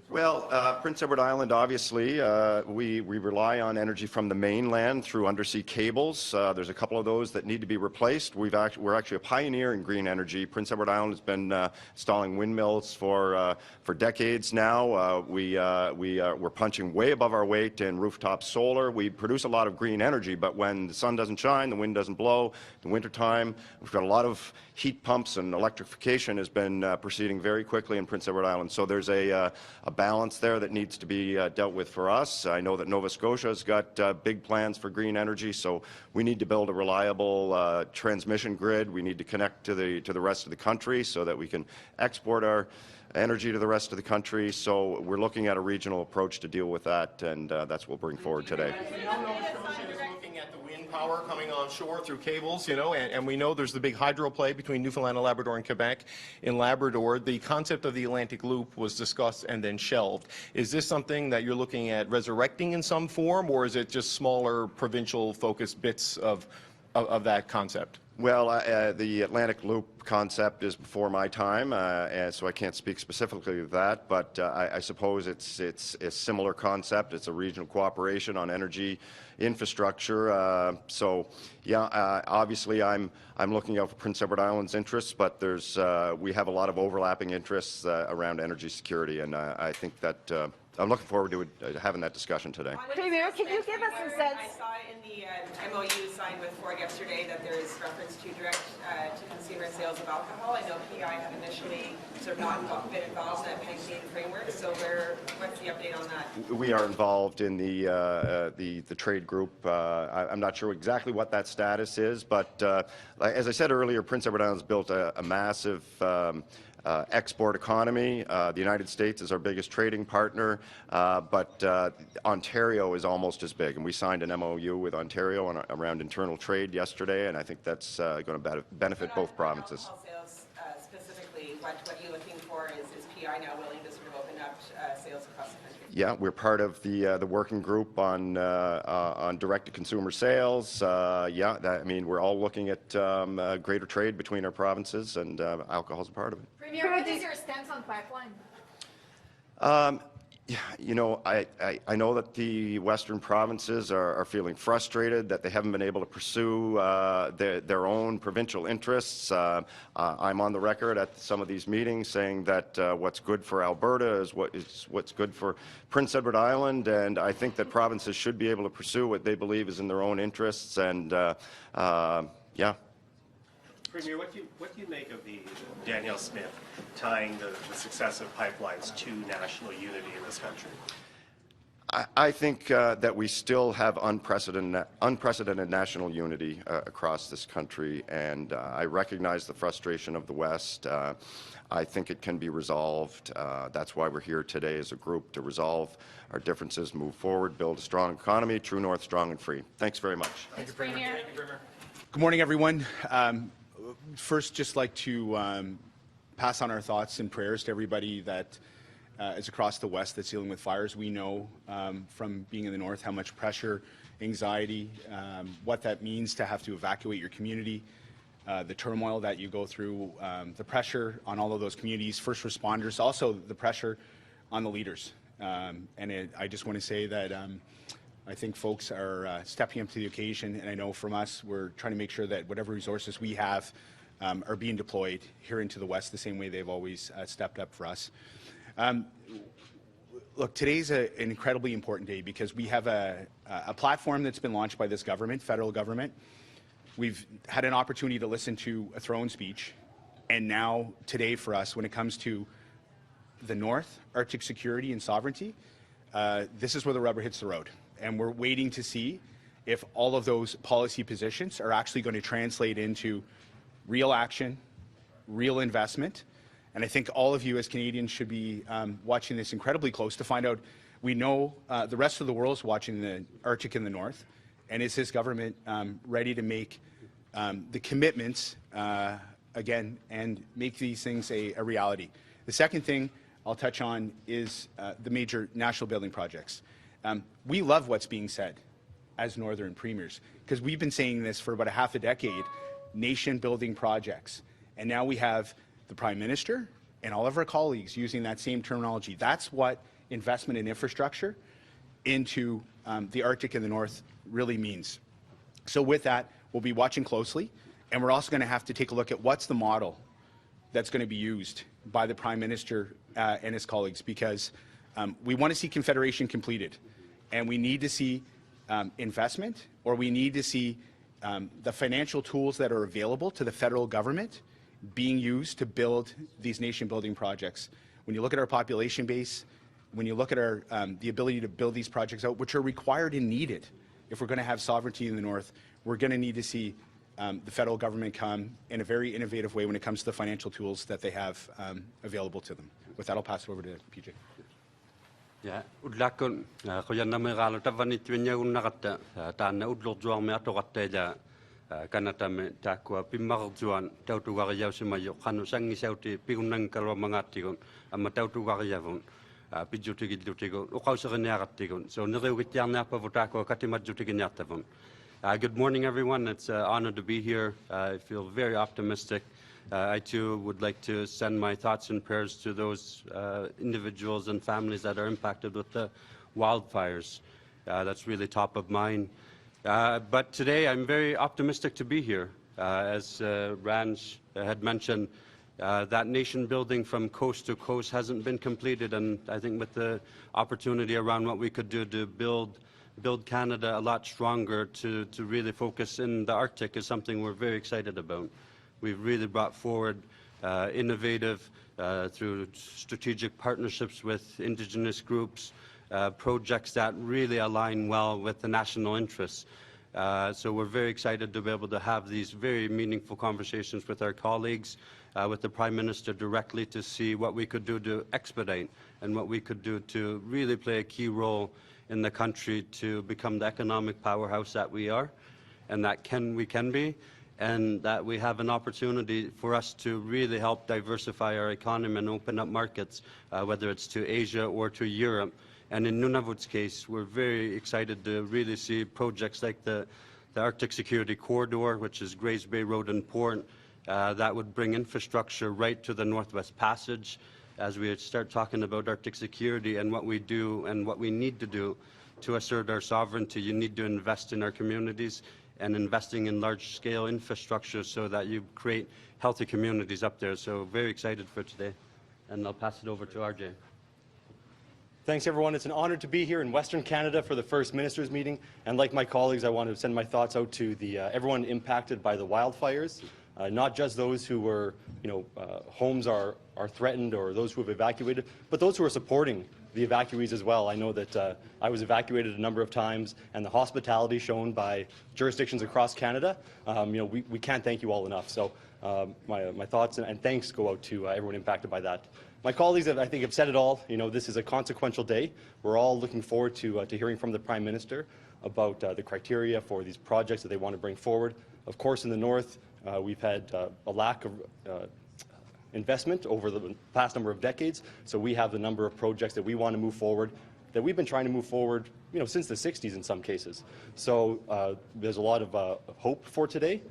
Well, Prince Edward Island, obviously, we rely on energy from the mainland through undersea cables. There's a couple of those that need to be replaced. We're actually a pioneer in green energy. Prince Edward Island has been installing windmills for decades now. We're punching way above our weight in rooftop solar. We produce a lot of green energy, but when the sun doesn't shine, the wind doesn't blow, in wintertime, we've got a lot of heat pumps, and electrification has been proceeding very quickly in Prince Edward Island. So there's a balance there that needs to be dealt with for us. I know that Nova Scotia has got big plans for green energy, so we need to build a reliable transmission grid. We need to connect to the rest of the country so that we can export our energy to the rest of the country. So we're looking at a regional approach to deal with that, and that's what we'll bring forward today. Looking at the wind power coming onshore through cables, and we know there's the big hydro play between Newfoundland and Labrador and Quebec. In Labrador, the concept of the Atlantic Loop was discussed and then shelved. Is this something that you're looking at resurrecting in some form, or is it just smaller provincial-focused bits of that concept? Well, the Atlantic Loop concept is before my time, so I can't speak specifically to that, but I suppose it's a similar concept. It's a regional cooperation on energy infrastructure. So, yeah, obviously I'm looking out for Prince Edward Island's interests, but we have a lot of overlapping interests around energy security, and I think that I'm looking forward to having that discussion today. Premier, can you give us a sense? I saw in the MOU signed with Ford yesterday that there is reference to direct to consumer sales of alcohol. I know PI had initially sort of not been involved in that Canadian framework, so what's the update on that? We are involved in the trade group. I'm not sure exactly what that status is, but as I said earlier, Prince Edward Island's built a massive export economy. The United States is our biggest trading partner, but Ontario is almost as big. And we signed an MOU with Ontario around internal trade yesterday, and I think that's going to benefit both provinces. Sales specifically, what you're looking for is PI now willing to sort of open up sales across the country? Yeah, we're part of the working group on direct-to-consumer sales. I mean, we're all looking at greater trade between our provinces, and alcohol is a part of it. Premier, what is your stance on pipeline? You know, I know that the Western provinces are feeling frustrated that they haven't been able to pursue their own provincial interests. I'm on the record at some of these meetings saying that what's good for Alberta is what's good for Prince Edward Island, and I think that provinces should be able to pursue what they believe is in their own interests, and yeah. Premier, what do you make of the Danielle Smith tying the success of pipelines to national unity in this country? I think that we still have unprecedented national unity across this country, and I recognize the frustration of the West. I think it can be resolved. That's why we're here today as a group, to resolve our differences, move forward, build a strong economy, True North, strong and free. Thanks very much. Thanks, Premier. Good morning, everyone. first, just like to pass on our thoughts and prayers to everybody that is across the West that's dealing with fires. We know from being in the North how much pressure, anxiety, what that means to have to evacuate your community, the turmoil that you go through, the pressure on all of those communities, first responders, also the pressure on the leaders. I just want to say that I think folks are stepping up to the occasion, and I know from us, we're trying to make sure that whatever resources we have are being deployed here into the West the same way they've always stepped up for us. Look, today's an incredibly important day because we have a platform that's been launched by this government, federal government. We've had an opportunity to listen to a throne speech, and now today for us, when it comes to the North, Arctic security and sovereignty, this is where the rubber hits the road. And we're waiting to see if all of those policy positions are actually going to translate into real action, real investment. And I think all of you as Canadians should be watching this incredibly close to find out. We know the rest of the world is watching the Arctic in the North, and is this government ready to make the commitments again and make these things a reality? The second thing I'll touch on is the major national building projects. We love what's being said as Northern premiers because we've been saying this for about a half a decade, nation building projects. And now we have the Prime Minister and all of our colleagues using that same terminology. That's what investment in infrastructure into the Arctic and the North really means. So with that, we'll be watching closely, and we're also going to have to take a look at what's the model that's going to be used by the Prime Minister and his colleagues, because we want to see Confederation completed, and we need to see investment, or we need to see the financial tools that are available to the federal government being used to build these nation-building projects. When you look at our population base, when you look at our the ability to build these projects out, which are required and needed if we're going to have sovereignty in the North, we're going to need to see the federal government come in a very innovative way when it comes to the financial tools that they have available to them. With that, I'll pass it over to PJ. Ja, udlakon khoyanna megalo tavani twenya unnagata taanna udlorjuar me atoqattaila kanata me takua pimmarjuan tautuariausimayo qanu sangisauti pigunnankalwa mangaattigun amma tautuariavun pijjutigillutigun uqauseriniaqattigun so neriugittiarniarpavu takua katimajjutiginiartavun. Good morning, everyone. It's an honor to be here. I feel very optimistic. I, too, would like to send my thoughts and prayers to those individuals and families that are impacted with the wildfires. That's really top of mind. But today, I'm very optimistic to be here. As Ranj had mentioned, that nation building from coast to coast hasn't been completed, and I think with the opportunity around what we could do to build Canada a lot stronger to really focus in the Arctic is something we're very excited about. We've really brought forward innovative, through strategic partnerships with Indigenous groups, projects that really align well with the national interests. So we're very excited to be able to have these very meaningful conversations with our colleagues, with the Prime Minister directly to see what we could do to expedite and what we could do to really play a key role in the country to become the economic powerhouse that we are and that we can be, and that we have an opportunity for us to really help diversify our economy and open up markets, whether it's to Asia or to Europe. And in Nunavut's case, we're very excited to really see projects like the Arctic Security Corridor, which is Grays Bay Road and Port, that would bring infrastructure right to the Northwest Passage. As we start talking about Arctic security and what we do and what we need to do to assert our sovereignty, you need to invest in our communities and investing in large-scale infrastructure so that you create healthy communities up there. So very excited for today. And I'll pass it over to RJ. Thanks, everyone. It's an honor to be here in Western Canada for the First Ministers meeting. And like my colleagues, I want to send my thoughts out to everyone impacted by the wildfires, not just those who were, homes are threatened or those who have evacuated, but those who are supporting the evacuees as well. I know that I was evacuated a number of times, and the hospitality shown by jurisdictions across Canada, we can't thank you all enough. So my thoughts and thanks go out to everyone impacted by that. My colleagues, I think, have said it all. This is a consequential day. We're all looking forward to hearing from the Prime Minister about the criteria for these projects that they want to bring forward. Of course, in the North, We've had a lack of investment over the past number of decades, so we have the number of projects that we want to move forward that we've been trying to move forward, since the 60s in some cases. So there's a lot of hope for today,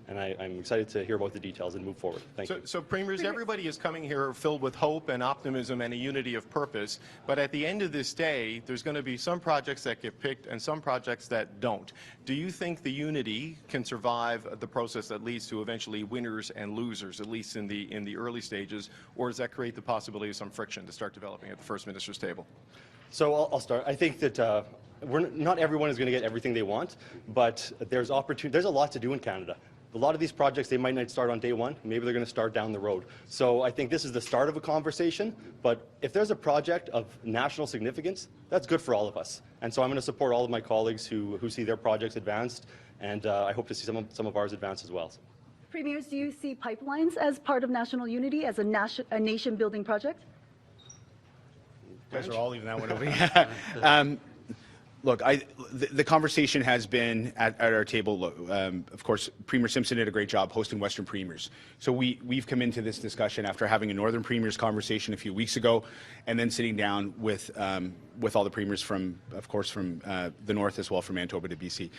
and I'm excited to hear about the details and move forward. Thank you. So, Premiers, everybody is coming here filled with hope and optimism and a unity of purpose, but at the end of this day, there's going to be some projects that get picked and some projects that don't. Do you think the unity can survive the process that leads to eventually winners and losers, at least in the early stages, or does that create the possibility of some friction to start developing at the First Minister's table? So I'll start. I think that not everyone is going to get everything they want, but there's opportunity. There's a lot to do in Canada. A lot of these projects, they might not start on day one. Maybe they're going to start down the road. So I think this is the start of a conversation, but if there's a project of national significance, that's good for all of us. And so I'm going to support all of my colleagues who see their projects advanced, and I hope to see some of ours advanced as well. Premiers, do you see pipelines as part of national unity, as a nation-building project? You guys are all leaving that one over. Look, the conversation has been at our table. Of course, Premier Simpson did a great job hosting Western Premiers. So we've come into this discussion after having a Northern Premiers conversation a few weeks ago, and then sitting down with all the premiers from the North as well, from Manitoba to BC.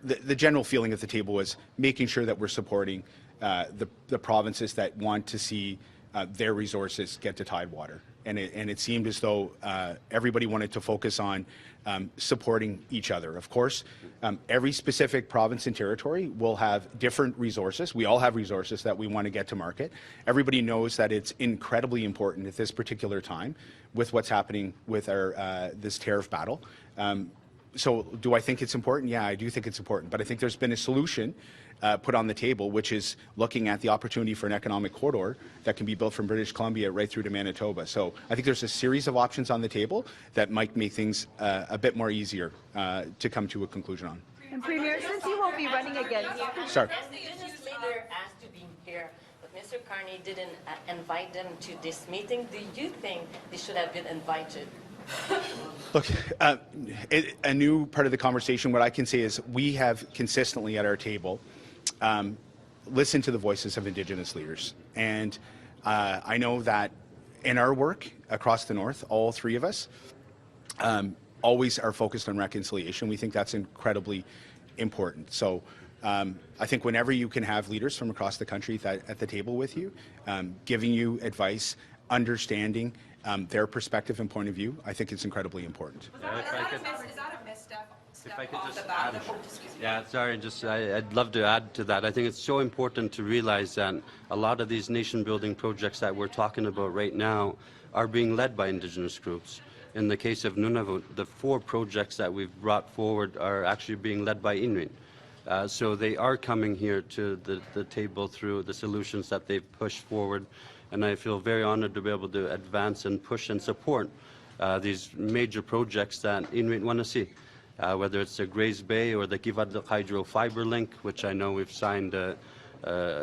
The general feeling at the table was making sure that we're supporting the provinces that want to see their resources get to Tidewater. And it seemed as though everybody wanted to focus on supporting each other. Of course, every specific province and territory will have different resources. We all have resources that we want to get to market. Everybody knows that it's incredibly important at this particular time with what's happening with our this tariff battle. So do I think it's important? Yeah, I do think it's important. But I think there's been a solution put on the table, which is looking at the opportunity for an economic corridor that can be built from British Columbia right through to Manitoba. So I think there's a series of options on the table that might make things a bit more easier to come to a conclusion on. And Premier, since you won't be running again, Sorry. The business leader asked to be here, but Mr. Carney didn't invite them to this meeting. Do you think they should have been invited? Look, a new part of the conversation, what I can say is we have consistently at our table listened to the voices of Indigenous leaders. And I know that in our work across the North, all three of us always are focused on reconciliation. We think that's incredibly important. So I think whenever you can have leaders from across the country at the table with you, giving you advice, understanding their perspective and point of view, I think it's incredibly important. Is that a misstep? If I could just add, yeah, sorry, I'd love to add to that. I think it's so important to realize that a lot of these nation-building projects that we're talking about right now are being led by Indigenous groups. In the case of Nunavut, the 4 projects that we've brought forward are actually being led by Inuit. So they are coming here to the table through the solutions that they've pushed forward. And I feel very honored to be able to advance and push and support these major projects that Inuit want to see, whether it's the Grays Bay or the Akeeagok Hydro Fiber Link, which I know we've signed a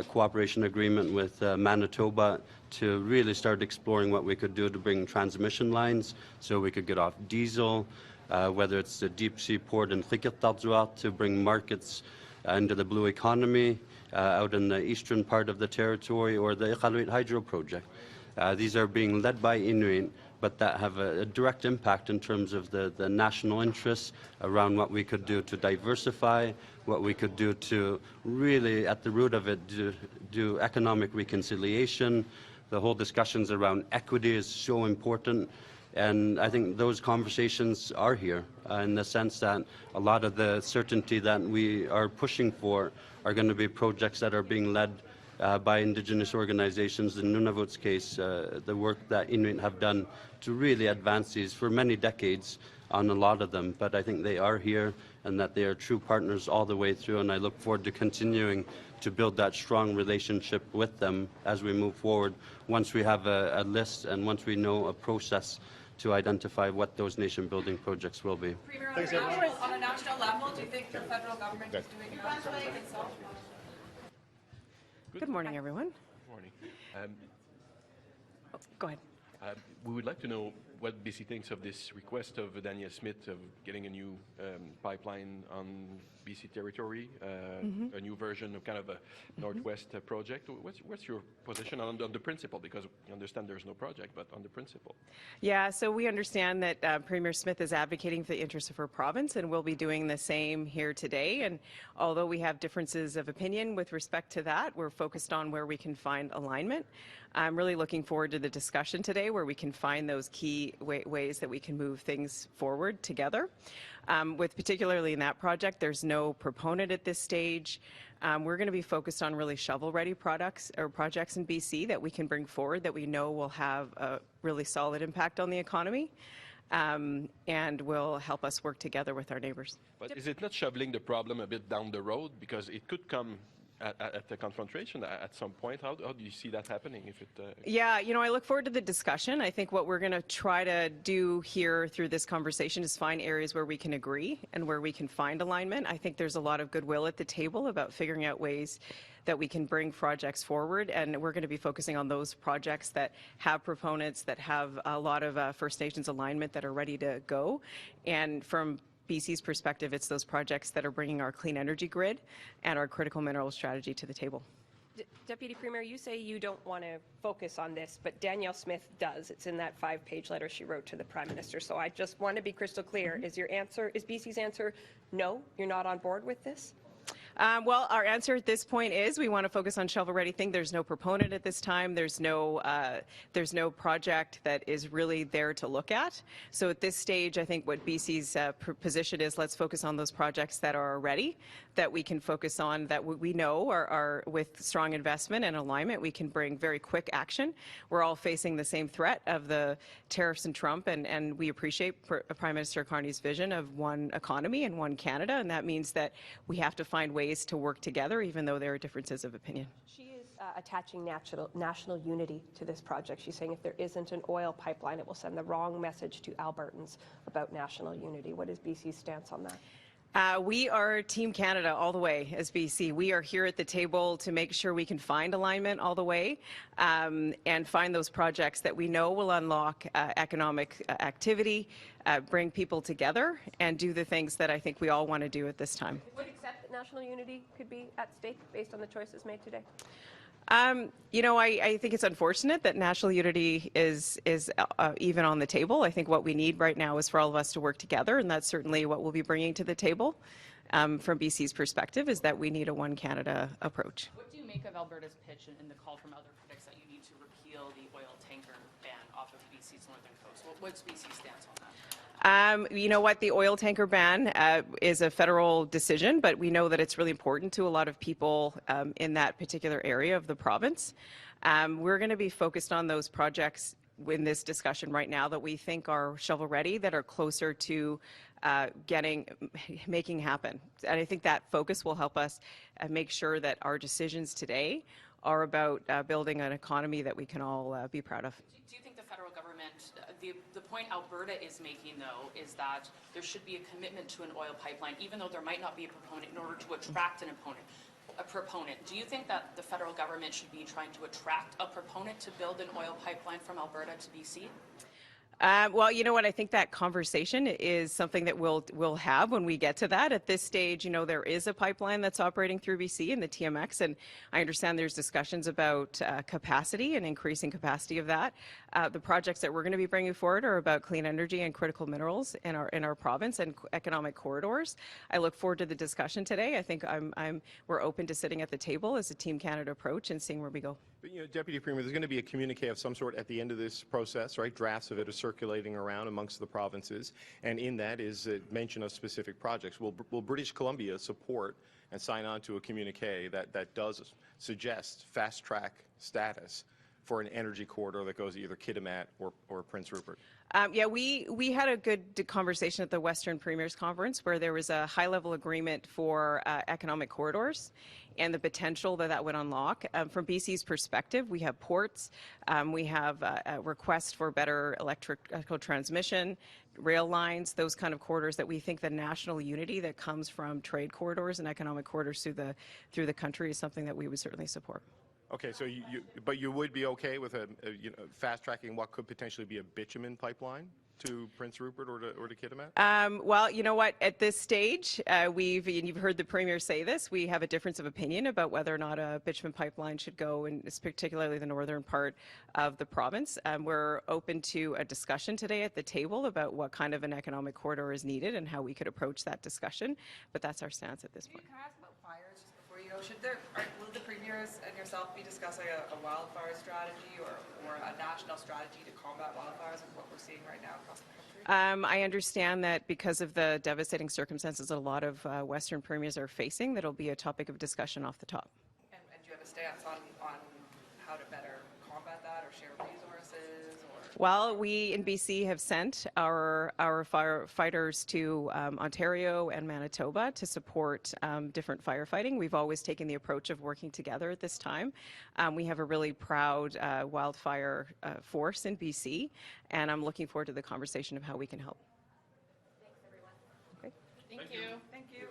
cooperation agreement with Manitoba to really start exploring what we could do to bring transmission lines so we could get off diesel, whether it's the deep sea port in Qikqtarjuaq to bring markets into the blue economy, out in the eastern part of the territory, or the Iqaluit Hydro Project. These are being led by Inuit, but that have a direct impact in terms of the national interests around what we could do to diversify, what we could do to really, at the root of it, do economic reconciliation. The whole discussions around equity is so important. And I think those conversations are here in the sense that a lot of the certainty that we are pushing for are going to be projects that are being led by Indigenous organizations. In Nunavut's case, the work that Inuit have done to really advance these for many decades on a lot of them. But I think they are here and that they are true partners all the way through. And I look forward to continuing to build that strong relationship with them as we move forward once we have a list and once we know a process to identify what those nation-building projects will be. Premier, on a national level, do you think the federal government is doing enough to make itself? Good morning, everyone. Good morning. Go ahead. We would like to know what BC thinks of this request of Danielle Smith of getting a new pipeline on BC territory, a new version of kind of a Northwest project. What's your position on the principle? Because we understand there's no project, but on the principle. Yeah, so we understand that Premier Smith is advocating for the interests of her province, and we'll be doing the same here today. And although we have differences of opinion with respect to that, we're focused on where we can find alignment. I'm really looking forward to the discussion today where we can find those key ways that we can move things forward together. With particularly in that project, there's no proponent at this stage. We're going to be focused on really shovel-ready projects in BC that we can bring forward that we know will have a really solid impact on the economy and will help us work together with our neighbours. But is it not shoveling the problem a bit down the road? Because it could come at the confrontation at some point. How do you see that happening? If it, Yeah, you know, I look forward to the discussion. I think what we're going to try to do here through this conversation is find areas where we can agree and where we can find alignment. I think there's a lot of goodwill at the table about figuring out ways that we can bring projects forward, and we're going to be focusing on those projects that have proponents, that have a lot of First Nations alignment, that are ready to go. And from BC's perspective, it's those projects that are bringing our clean energy grid and our critical mineral strategy to the table. Deputy Premier, you say you don't want to focus on this, but Danielle Smith does. It's in that 5-page letter she wrote to the Prime Minister. So I just want to be crystal clear. Is BC's answer no, you're not on board with this? Well, our answer at this point is we want to focus on shovel-ready thing. There's no proponent at this time. There's no project that is really there to look at. So at this stage, I think what BC's position is, let's focus on those projects that are ready, that we can focus on, that we know are with strong investment and alignment. We can bring very quick action. We're all facing the same threat of the tariffs and Trump, and we appreciate Prime Minister Carney's vision of one economy and one Canada, and that means that we have to find ways to work together, even though there are differences of opinion. She is attaching national unity to this project. She's saying if there isn't an oil pipeline, it will send the wrong message to Albertans about national unity. What is BC's stance on that? We are Team Canada all the way as BC. We are here at the table to make sure we can find alignment all the way and find those projects that we know will unlock economic activity, bring people together, and do the things that I think we all want to do at this time. Would accept that national unity could be at stake based on the choices made today? You know, I think it's unfortunate that national unity is even on the table. I think what we need right now is for all of us to work together, and that's certainly what we'll be bringing to the table from BC's perspective, is that we need a One Canada approach. What do you make of Alberta's pitch and the call from other critics that you need to repeal the oil tanker ban off of BC's northern coast? What's BC's stance on that? You know what? The oil tanker ban is a federal decision, but we know that it's really important to a lot of people in that particular area of the province. We're going to be focused on those projects in this discussion right now that we think are shovel-ready, that are closer to making happen. And I think that focus will help us make sure that our decisions today are about building an economy that we can all be proud of. Do you think the federal government, the point Alberta is making, though, is that there should be a commitment to an oil pipeline, even though there might not be a proponent, in order to attract a proponent. Do you think that the federal government should be trying to attract a proponent to build an oil pipeline from Alberta to BC? Well, you know what? I think that conversation is something that we'll have when we get to that. At this stage, you know, there is a pipeline that's operating through BC in the TMX, and I understand there's discussions about capacity and increasing capacity of that. The projects that we're going to be bringing forward are about clean energy and critical minerals in our province and economic corridors. I look forward to the discussion today. I think we're open to sitting at the table as a Team Canada approach and seeing where we go. But, you know, Deputy Premier, there's going to be a communique of some sort at the end of this process, right? Drafts of it are circulating around amongst the provinces, and in that is a mention of specific projects. Will British Columbia support and sign on to a communique that does suggest fast-track status for an energy corridor that goes either Kitimat or Prince Rupert? Yeah, we had a good conversation at the Western Premiers Conference where there was a high-level agreement for economic corridors and the potential that would unlock. From BC's perspective, we have ports, we have a request for better electrical transmission, rail lines, those kind of corridors that we think the national unity that comes from trade corridors and economic corridors through the country is something that we would certainly support. Okay, so but you would be okay with fast tracking what could potentially be a bitumen pipeline to Prince Rupert or to Kitimat? Well, you know what? At this stage, and you've heard the Premier say this, we have a difference of opinion about whether or not a bitumen pipeline should go in particularly the northern part of the province. We're open to a discussion today at the table about what kind of an economic corridor is needed and how we could approach that discussion, but that's our stance at this point. Can I ask about fires just before you go? Will the premiers and yourself be discussing a wildfire strategy or a national strategy to combat wildfires and what we're seeing right now across the country? I understand that because of the devastating circumstances that a lot of Western premiers are facing, that'll be a topic of discussion off the top. And do you have a stance on how to better combat that or share resources? Well, we in BC have sent our firefighters to Ontario and Manitoba to support different firefighting. We've always taken the approach of working together at this time. We have a really proud wildfire force in BC, and I'm looking forward to the conversation of how we can help. Thanks, everyone. Okay. Thank you. Thank you.